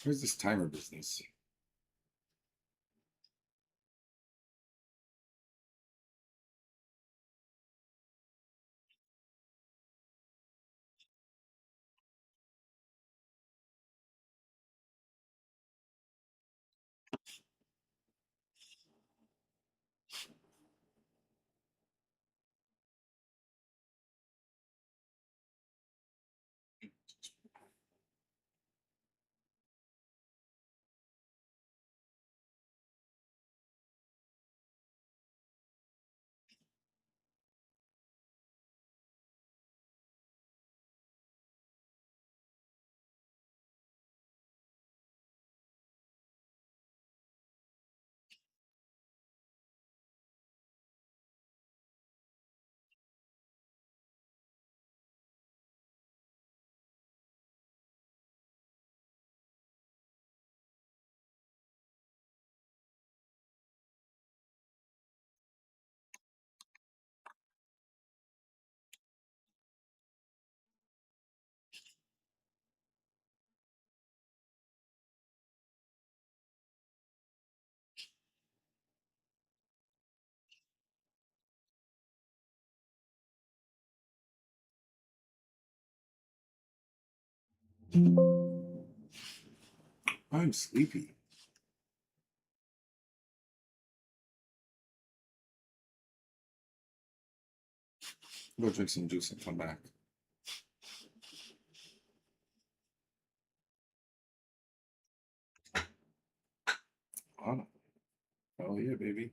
Where's this timer business? I'm sleepy. Go drink some juice and come back. Oh, oh yeah, baby.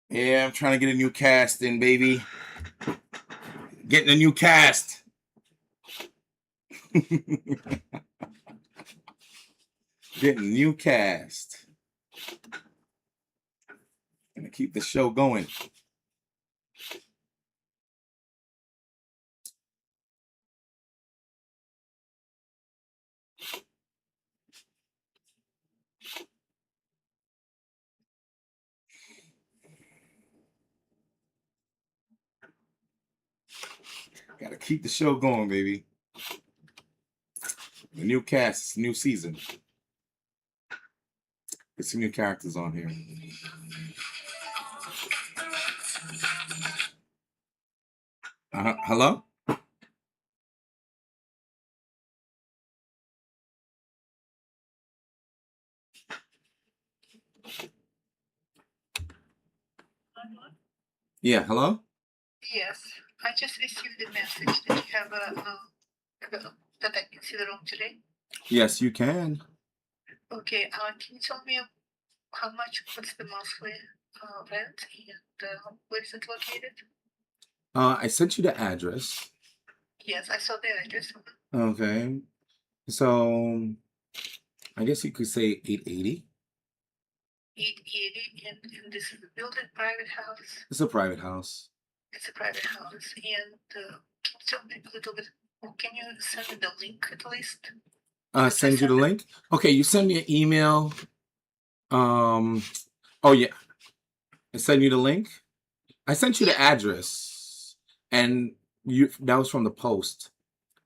Yeah, I'm trying to get a new cast in, baby. Getting a new cast. Getting a new cast. Gonna keep the show going. Gotta keep the show going, baby. The new cast, new season. Get some new characters on here. Hello? Yeah, hello? Yes, I just received a message that you have that I can see the room today. Yes, you can. Okay, can you tell me how much? What's the monthly rent, and where is it located? I sent you the address. Yes, I saw the address. Okay. So I guess you could say 880. 880, and this is a building, private house. It's a private house. It's a private house, and tell me a little bit. Can you send me the link at least? Send you the link. Okay, you send me an email. Oh yeah, I send you the link. I sent you the address, and that was from the post,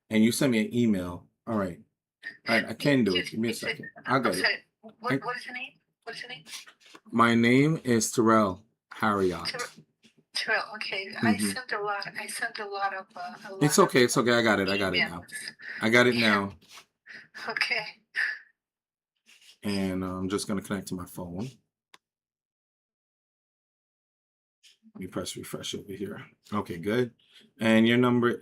and you sent me an email. All right, I can do it. Give me a second. I got it. What is your name? What's your name? My name is Tyrell Harriott. Tyrell. Okay, I sent a lot. I sent a lot of. It's okay. It's okay. I got it. I got it now. I got it now. Okay. And I'm just gonna connect to my phone. Let me press refresh over here. Okay, good. And your number.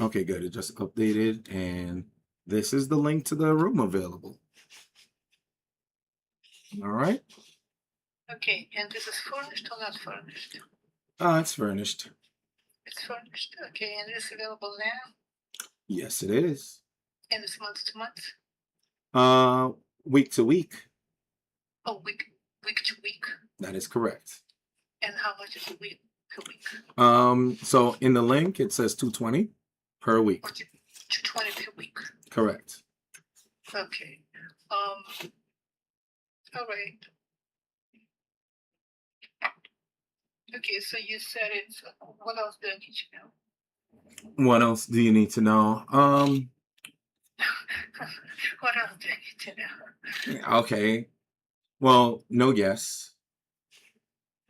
Okay, good. It just updated, and this is the link to the room available. All right. Okay, and this is furnished or not furnished? It's furnished. It's furnished. Okay, and it's available now. Yes, it is. And it's month to month. Week to week. Oh, week to week. That is correct. And how much is a week per week? So in the link it says $220 per week. 220 per week. Correct. Okay. All right. Okay, so you said it's. What else do I need to know? What else do you need to know? What else do I need to know? Okay. Well, no guests.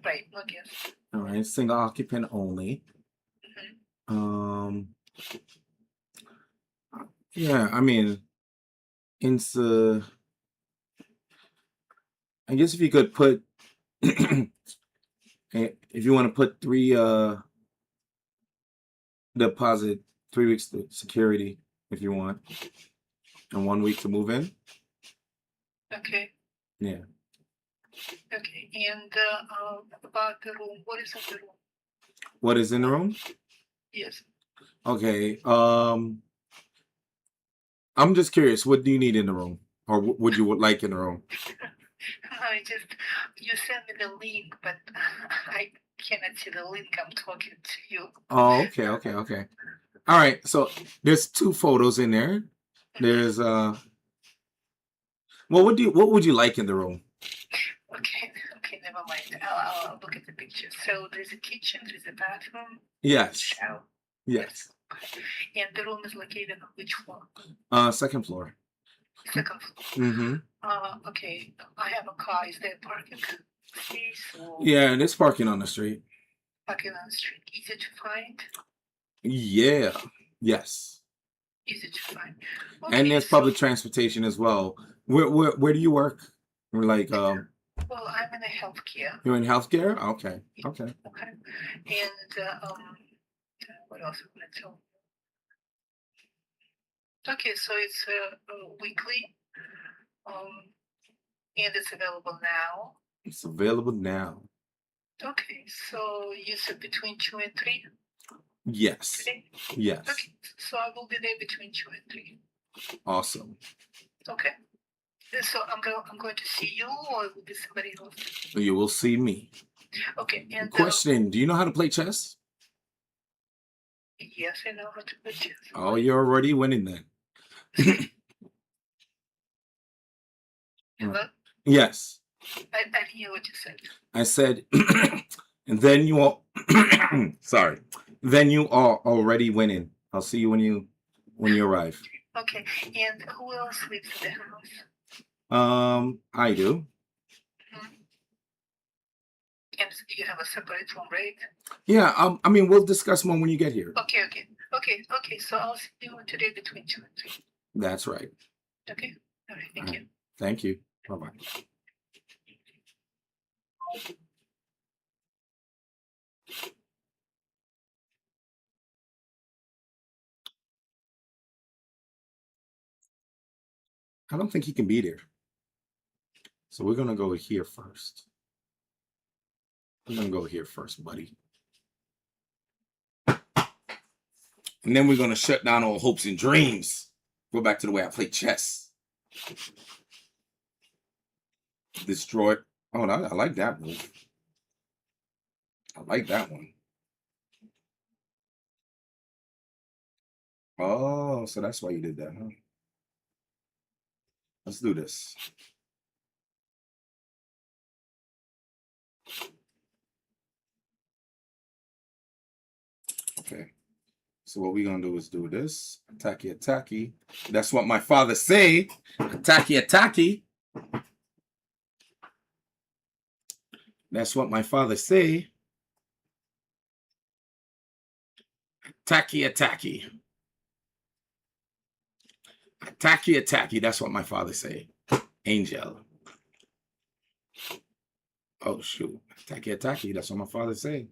Right, no guests. All right, single occupant only. Yeah, I mean, it's I guess if you could put if you want to put deposit 3 weeks to security if you want, and 1 week to move in. Okay. Yeah. Okay, and about the room, what is in the room? What is in the room? Yes. Okay. I'm just curious. What do you need in the room, or would you like in the room? You sent me the link, but I cannot see the link. I'm talking to you. Oh, okay. All right. So there's 2 photos in there. There's what would you like in the room? Okay, never mind. I'll look at the picture. So there's a kitchen, there's a bathroom. Yes. Shower. Yes. And the room is located on which floor? Second floor. Second floor. Mm-hmm. Okay. I have a car. Is there parking space? Yeah, there's parking on the street. Parking on the street. Easy to find? Yeah. Yes. Easy to find. And Okay, there's public transportation as well. Where do you work? We're like well, I'm in the healthcare. You're in healthcare? Okay. Okay. And what else am I going to tell you? Okay, so it's weekly. And it's available now. It's available now. Okay, so you said between 2 and 3? Yes. Today? Yes. Okay, so I will be there between 2 and 3. Awesome. Okay. So I'm going to see you, or will be somebody else? You will see me. Okay, and Question, do you know how to play chess? Yes, I know how to play chess. Oh, you're already winning then. Hello? Yes. I didn't hear what you said. I said, and then you all, sorry, then you are already winning. I'll see you when you arrive. Okay, and who else lives in the house? I do. And you have a separate room, right? Yeah, I mean, we'll discuss more when you get here. Okay. So I'll see you today between 2 and 3. That's right. Okay. All right. Thank you. Thank you. Bye-bye. I don't think he can be there. So we're gonna go here first. We're gonna go here first, buddy. And then we're gonna shut down all hopes and dreams. Go back to the way I play chess. Destroy. Oh, I like that move. I like that one. Oh, so that's why you did that, huh? Let's do this. Okay. So what we're gonna do is do this. Attacky, attacky. That's what my father say. Attacky, attacky. That's what my father say. Attacky, attacky. Attacky, attacky. That's what my father say. Angel. Oh shoot. Attacky, attacky. That's what my father say.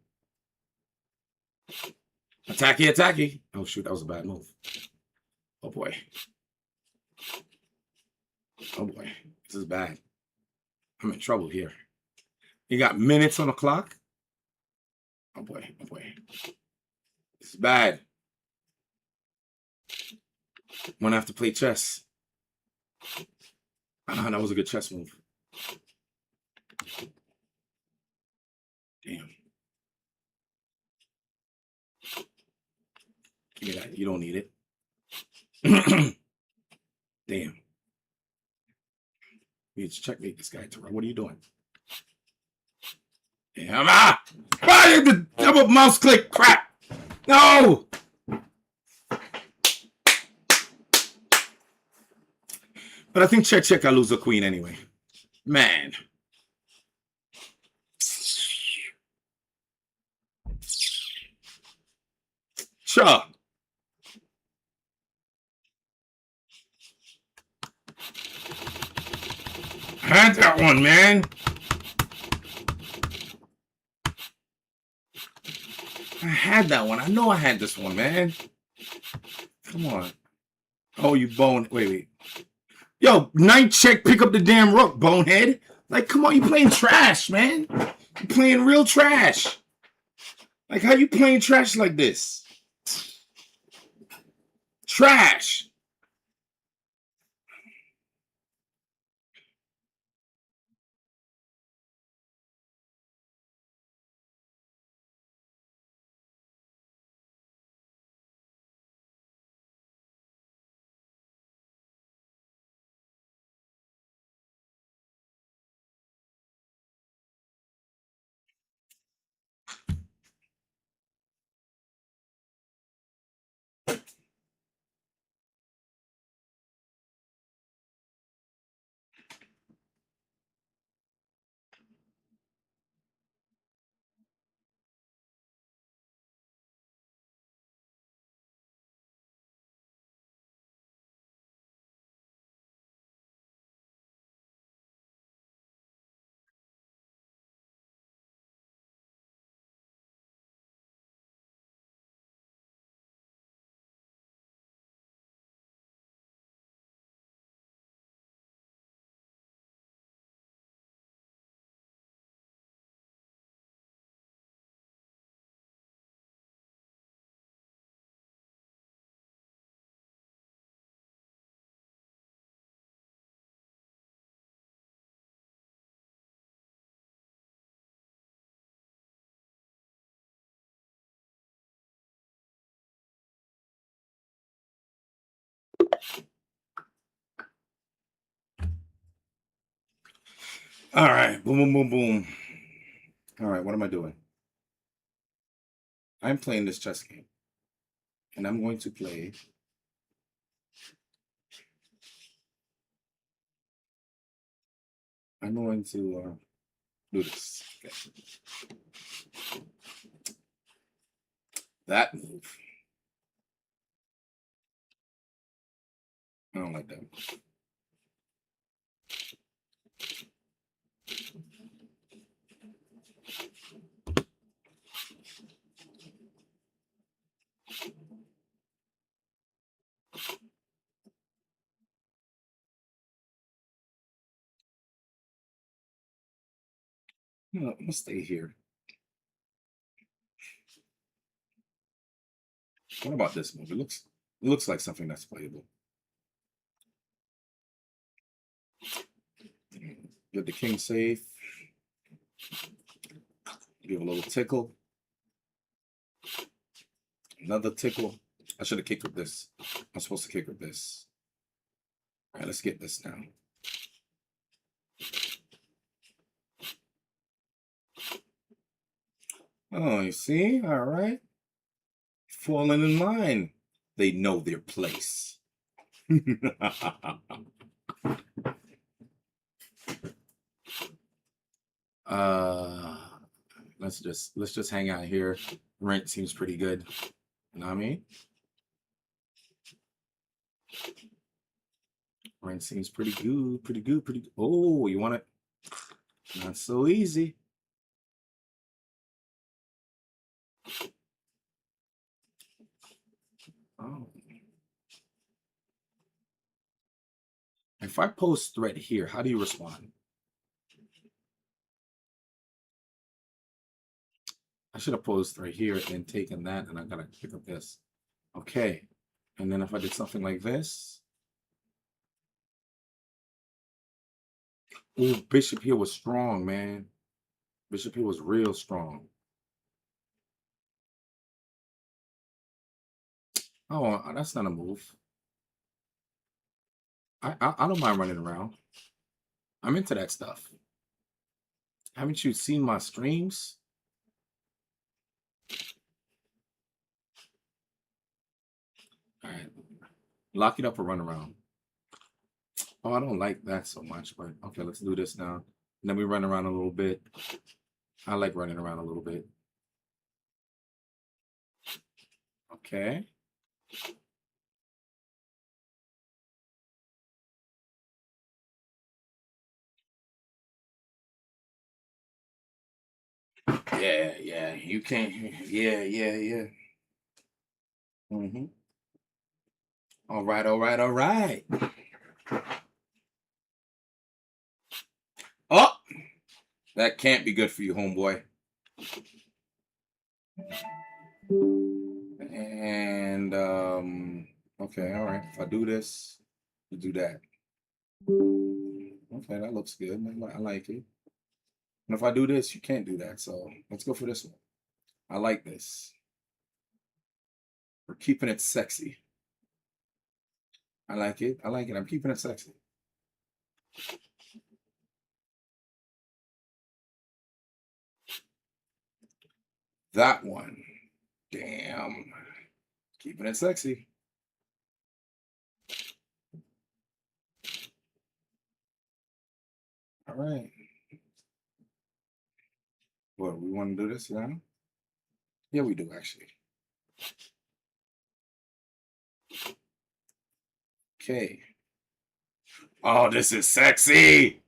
Attacky, attacky. Oh shoot, that was a bad move. Oh boy. Oh boy. This is bad. I'm in trouble here. You got minutes on the clock? Oh boy. Oh boy. This is bad. I'm gonna have to play chess. That was a good chess move. Damn. Give me that. You don't need it. Damn. You need to checkmate this guy, Tyrell. What are you doing? Damn. Ah, the double mouse click. Crap. No. But I think check, I lose the queen anyway. Man. Sure. Had that one, man. I had that one. I know I had this one, man. Come on. Oh, you bone. Wait. Yo, knight check, pick up the damn rook, bonehead. Like, come on, you playing trash, man. You playing real trash. Like, how you playing trash like this? Trash. All right. Boom, boom, boom, boom. All right, what am I doing? I'm playing this chess game. And I'm going to play. I'm going to do this. Okay. That move. I don't like that move. No, I'm gonna stay here. What about this move? It looks like something that's playable. Get the king safe. Give a little tickle. Another tickle. I should have kicked with this. I'm supposed to kick with this. All right, let's get this now. Oh, you see? All right. Falling in line. They know their place. uh let's just hang out here. Rent seems pretty good. You know what I mean? Rent seems pretty good, pretty good, pretty good. Oh, you want it? Not so easy. Oh. If I post threat here, how do you respond? I should have posed right here and taken that, and I gotta pick up this. Okay. And then if I did something like this. Oh, bishop here was strong, man. Bishop here was real strong. Oh, that's not a move. I don't mind running around. I'm into that stuff. Haven't you seen my streams? All right. Lock it up or run around. Oh, I don't like that so much, but okay, let's do this now. And then we run around a little bit. I like running around a little bit. Okay. Yeah. You can't. Yeah. Mm-hmm. All right. Oh, that can't be good for you, homeboy. And okay, all right. If I do this, you do that. Okay, that looks good. I like it. And if I do this, you can't do that. So let's go for this one. I like this. We're keeping it sexy. I like it. I'm keeping it sexy. That one. Damn. Keeping it sexy. All right. What, we want to do this now? Yeah, we do actually. Okay. Oh, this is sexy.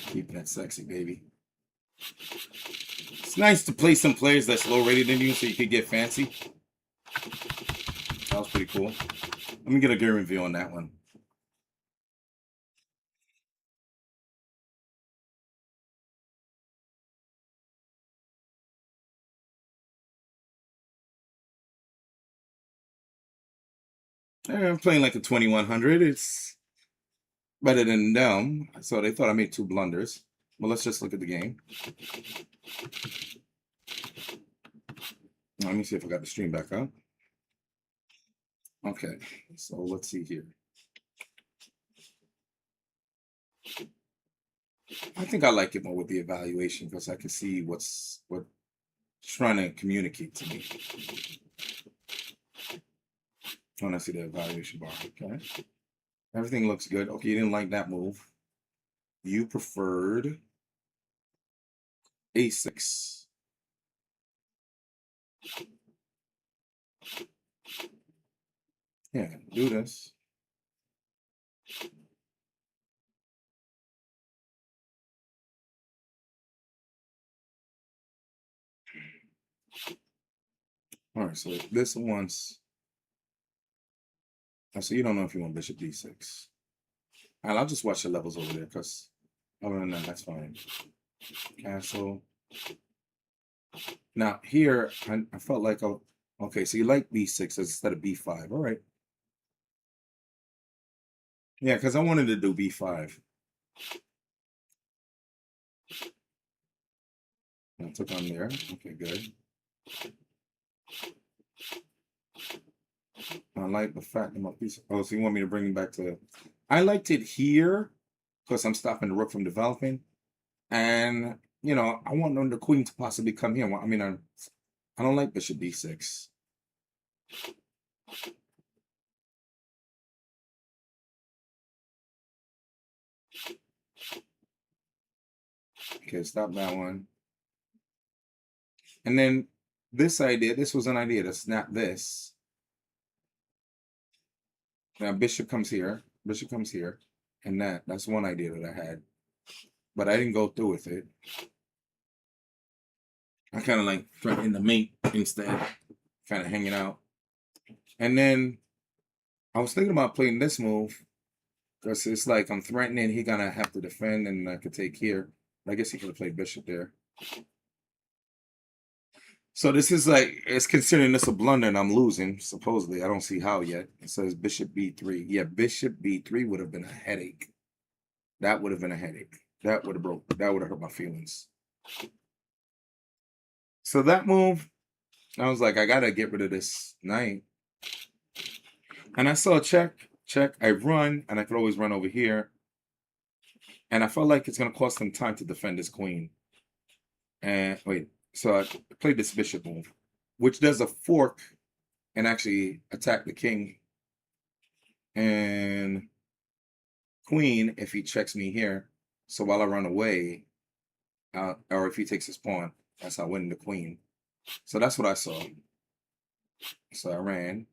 Keeping it sexy, baby. It's nice to play some players that's low rated than you so you could get fancy. That was pretty cool. Let me get a good review on that one. I'm playing like a 2100. It's better than them. So they thought I made 2 blunders. Well, let's just look at the game. Let me see if I got the stream back up. Okay, so let's see here. I think I like it more with the evaluation because I can see what's trying to communicate to me. When I see the evaluation bar, okay. Everything looks good. Okay, you didn't like that move. You preferred A6. Yeah, do this. All right, so this once. So you don't know if you want bishop d6. And I'll just watch the levels over there, because other than that, that's fine. Castle. Now here, I felt like, oh, okay, so you like b6 instead of b5. All right. Yeah, because I wanted to do b5. I took on there. Okay, good. I like the fact that my piece. Oh, so you want me to bring it back to? I liked it here because I'm stopping the rook from developing, and I want the queen to possibly come here. I mean, I don't like bishop d6. Okay, stop that one. And then this idea. This was an idea to snap this. Now bishop comes here. Bishop comes here, and that's one idea that I had, but I didn't go through with it. I kind of like threatening the mate instead, kind of hanging out. And then I was thinking about playing this move because it's like I'm threatening, he gonna have to defend, and I could take here. I guess he could have played bishop there. So this is like, it's considering this a blunder and I'm losing, supposedly. I don't see how yet. It says bishop b3. Yeah, bishop b3 would have been a headache. That would have been a headache. That would have hurt my feelings. So that move, I was like, I gotta get rid of this knight. And I saw check. I run, and I could always run over here. And I felt like it's gonna cost him time to defend his queen. And wait, so I played this bishop move, which does a fork and actually attack the king and queen if he checks me here. So while I run away, or if he takes his pawn, that's how I win the queen. So that's what I saw. So I ran.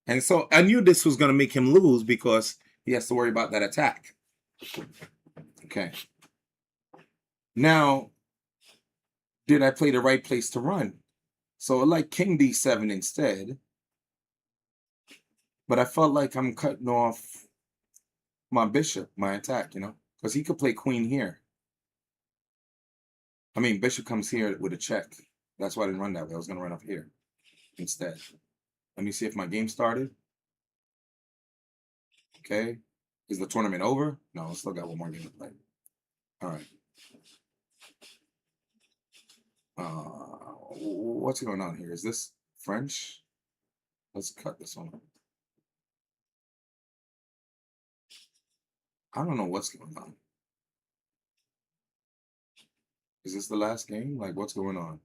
And so I knew this was going to make him lose because he has to worry about that attack. Okay. Now, did I play the right place to run? So I like king d7 instead. But I felt like I'm cutting off my bishop, my attack, because he could play queen here. I mean, bishop comes here with a check. That's why I didn't run that way. I was going to run up here instead. Let me see if my game started. Okay. Is the tournament over? No, I still got one more game to play. All right. What's going on here? Is this French? Let's cut this one. I don't know what's going on. Is this the last game? Like, what's going on?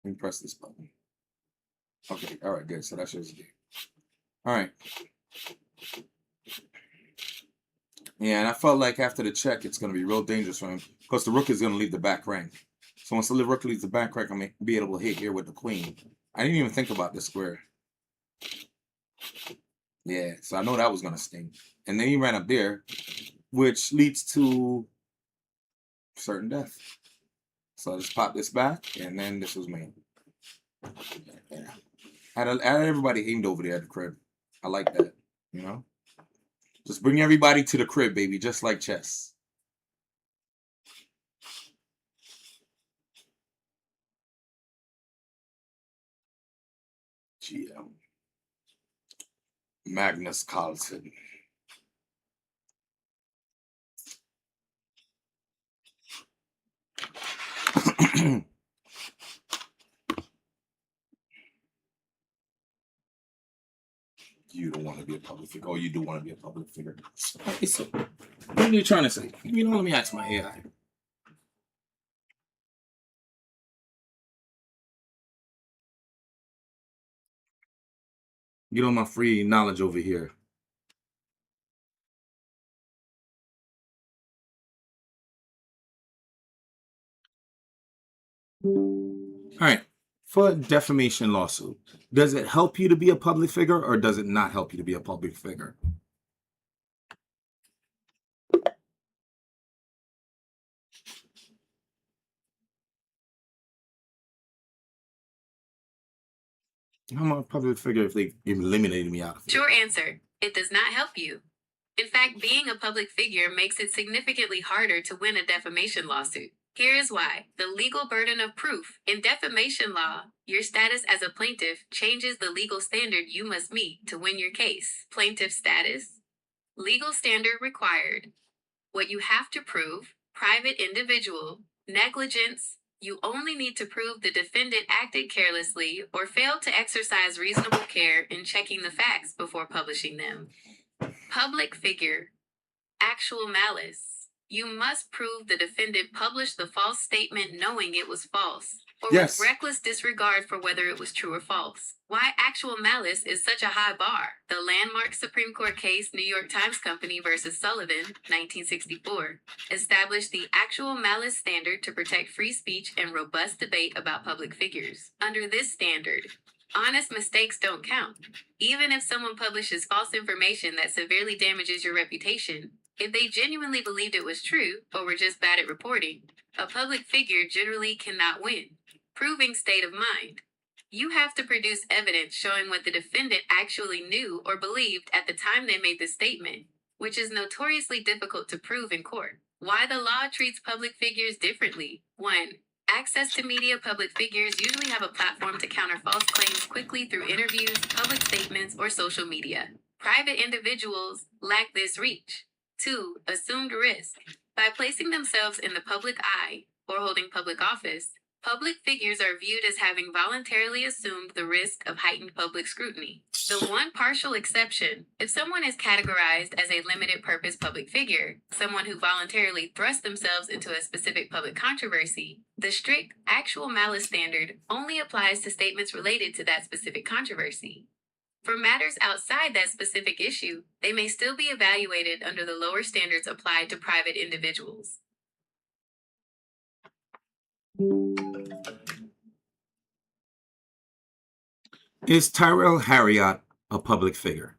Let me press this button. Okay, all right, good. So that shows the game. All right. Yeah, and I felt like after the check, it's going to be real dangerous for him because the rook is going to leave the back rank. So once the rook leaves the back rank, I'm going to be able to hit here with the queen. I didn't even think about this square. Yeah, so I know that was going to sting. And then he ran up there, which leads to certain death. So I just popped this back, and then this was me. Yeah. I had everybody aimed over there at the crib. I like that, Just bring everybody to the crib, baby, just like chess. GM. Magnus Carlsen. You don't want to be a public figure. Oh, you do want to be a public figure. Okay, so what are you trying to say? Let me ask my AI. Get on my free knowledge over here. All right. For a defamation lawsuit, does it help you to be a public figure or does it not help you to be a public figure? I'm a public figure if they eliminated me out of it. Short answer, it does not help you. In fact, being a public figure makes it significantly harder to win a defamation lawsuit. Here is why. The legal burden of proof. In defamation law, your status as a plaintiff changes the legal standard you must meet to win your case. Plaintiff status. Legal standard required. What you have to prove. Private individual. Negligence. You only need to prove the defendant acted carelessly or failed to exercise reasonable care in checking the facts before publishing them. Public figure. Actual malice. You must prove the defendant published the false statement knowing it was false, or Yes. with reckless disregard for whether it was true or false. Why actual malice is such a high bar? The landmark Supreme Court case New York Times Company versus Sullivan, 1964, established the actual malice standard to protect free speech and robust debate about public figures. Under this standard, honest mistakes don't count. Even if someone publishes false information that severely damages your reputation, if they genuinely believed it was true or were just bad at reporting, a public figure generally cannot win. Proving state of mind. You have to produce evidence showing what the defendant actually knew or believed at the time they made the statement, which is notoriously difficult to prove in court. Why the law treats public figures differently. 1. Access to media. Public figures usually have a platform to counter false claims quickly through interviews, public statements, or social media. Private individuals lack this reach. 2. Assumed risk. By placing themselves in the public eye or holding public office, public figures are viewed as having voluntarily assumed the risk of heightened public scrutiny. The one partial exception, if someone is categorized as a limited purpose public figure, someone who voluntarily thrust themselves into a specific public controversy, the strict actual malice standard only applies to statements related to that specific controversy. For matters outside that specific issue, they may still be evaluated under the lower standards applied to private individuals. Is Tyrell Harriott a public figure?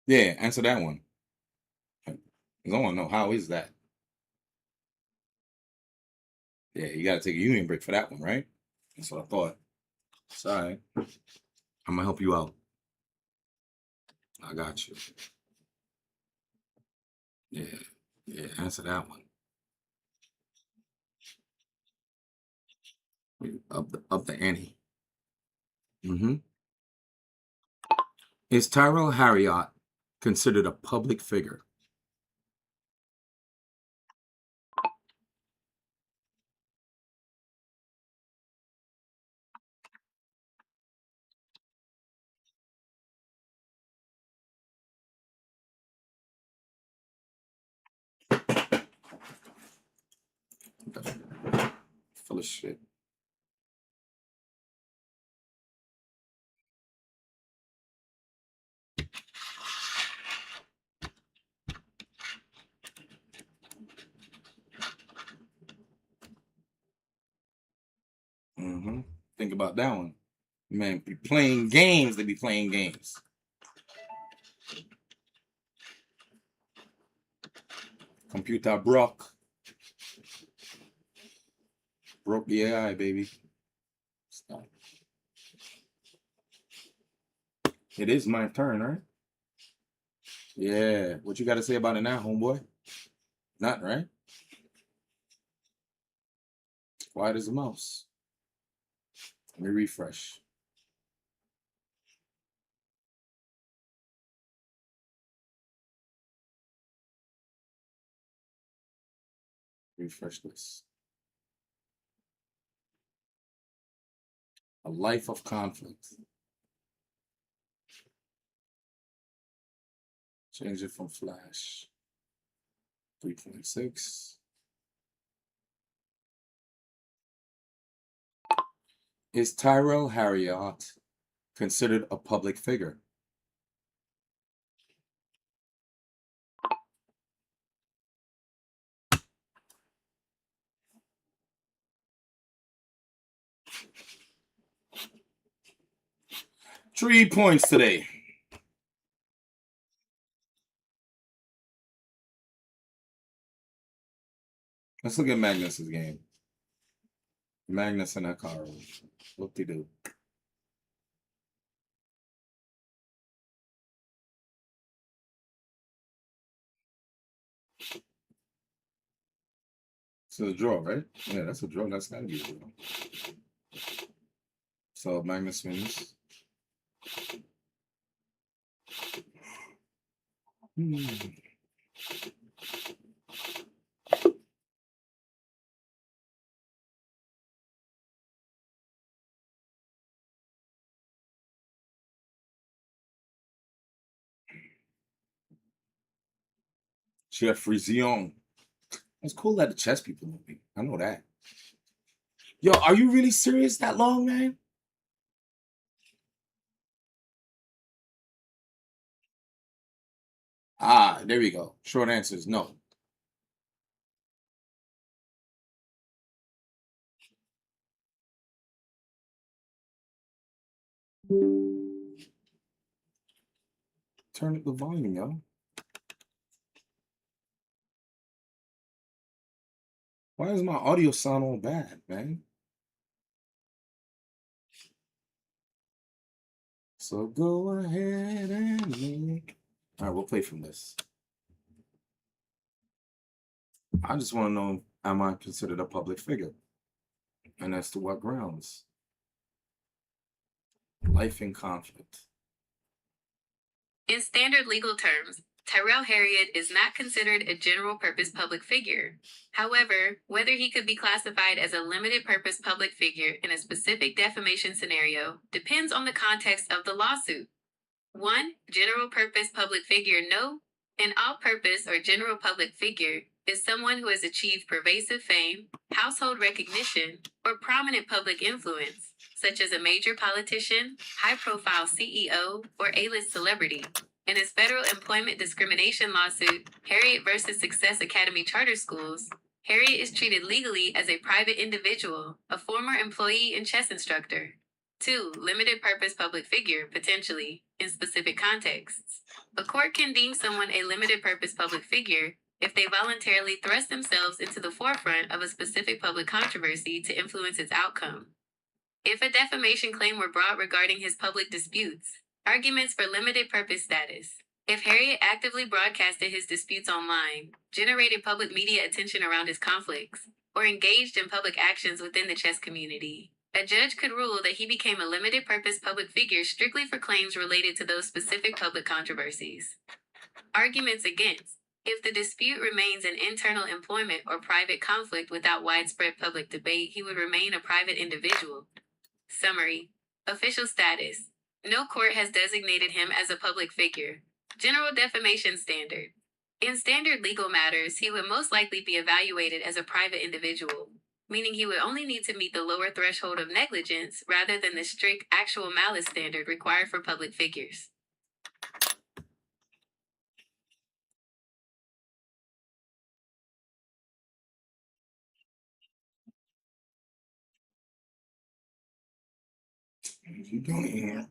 Yeah, answer that one. I want to know, how is that? Yeah, you got to take a union break for that one, right? That's what I thought. Sorry. I'm going to help you out. I got you. Yeah, answer that one. Up the ante. Is Tyrell Harriott considered a public figure? Full of shit. Think about that one. Man, be playing games. They be playing games. Computer broke. Broke the AI, baby. Stop. It is my turn, right? Yeah. What you got to say about it now, homeboy? Not right? Quiet as a mouse. Let me refresh. Refresh this. A life of conflict. Change it from Flash. 3.6. Is Tyrell Harriott considered a public figure? 3 points today. Let's look at Magnus's game. Magnus and Hikaru. What they do? It's a draw, right? Yeah, that's a draw. That's gotta be a draw. So Magnus wins. Chef Frizion. It's cool that the chess people know me. I know that. Yo, are you really serious that long, man? Ah, there we go. Short answer is no. Turn up the volume, yo. Why does my audio sound all bad, man? So go ahead and make. All right, we'll play from this. I just want to know, am I considered a public figure? And as to what grounds? Life in conflict. In standard legal terms, Tyrell Harriott is not considered a general purpose public figure. However, whether he could be classified as a limited purpose public figure in a specific defamation scenario depends on the context of the lawsuit. 1. General purpose public figure, no. An all-purpose or general public figure is someone who has achieved pervasive fame, household recognition, or prominent public influence, such as a major politician, high-profile CEO, or A-list celebrity. In his federal employment discrimination lawsuit, Harriott versus Success Academy Charter Schools, Harriott is treated legally as a private individual, a former employee and chess instructor. 2. Limited purpose public figure, potentially, in specific contexts. A court can deem someone a limited purpose public figure if they voluntarily thrust themselves into the forefront of a specific public controversy to influence its outcome. If a defamation claim were brought regarding his public disputes, arguments for limited purpose status. If Harriott actively broadcasted his disputes online, generated public media attention around his conflicts, or engaged in public actions within the chess community, a judge could rule that he became a limited purpose public figure strictly for claims related to those specific public controversies. Arguments against. If the dispute remains an internal employment or private conflict without widespread public debate, he would remain a private individual. Summary. Official status. No court has designated him as a public figure. General defamation standard. In standard legal matters, he would most likely be evaluated as a private individual, meaning he would only need to meet the lower threshold of negligence rather than the strict actual malice standard required for public figures. You don't hear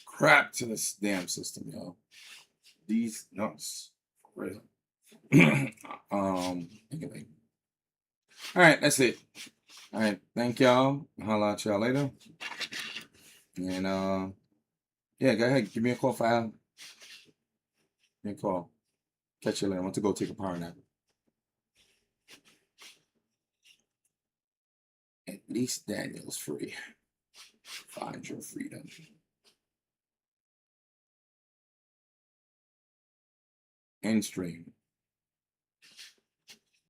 crap to this damn system, yo. These nuts. For real. Anyway. All right, that's it. All right, thank y'all. Holla at y'all later. And yeah, go ahead. Give me a call, File. Give me a call. Catch you later. I want to go take a power nap. At least Daniel's free. Find your freedom. End stream.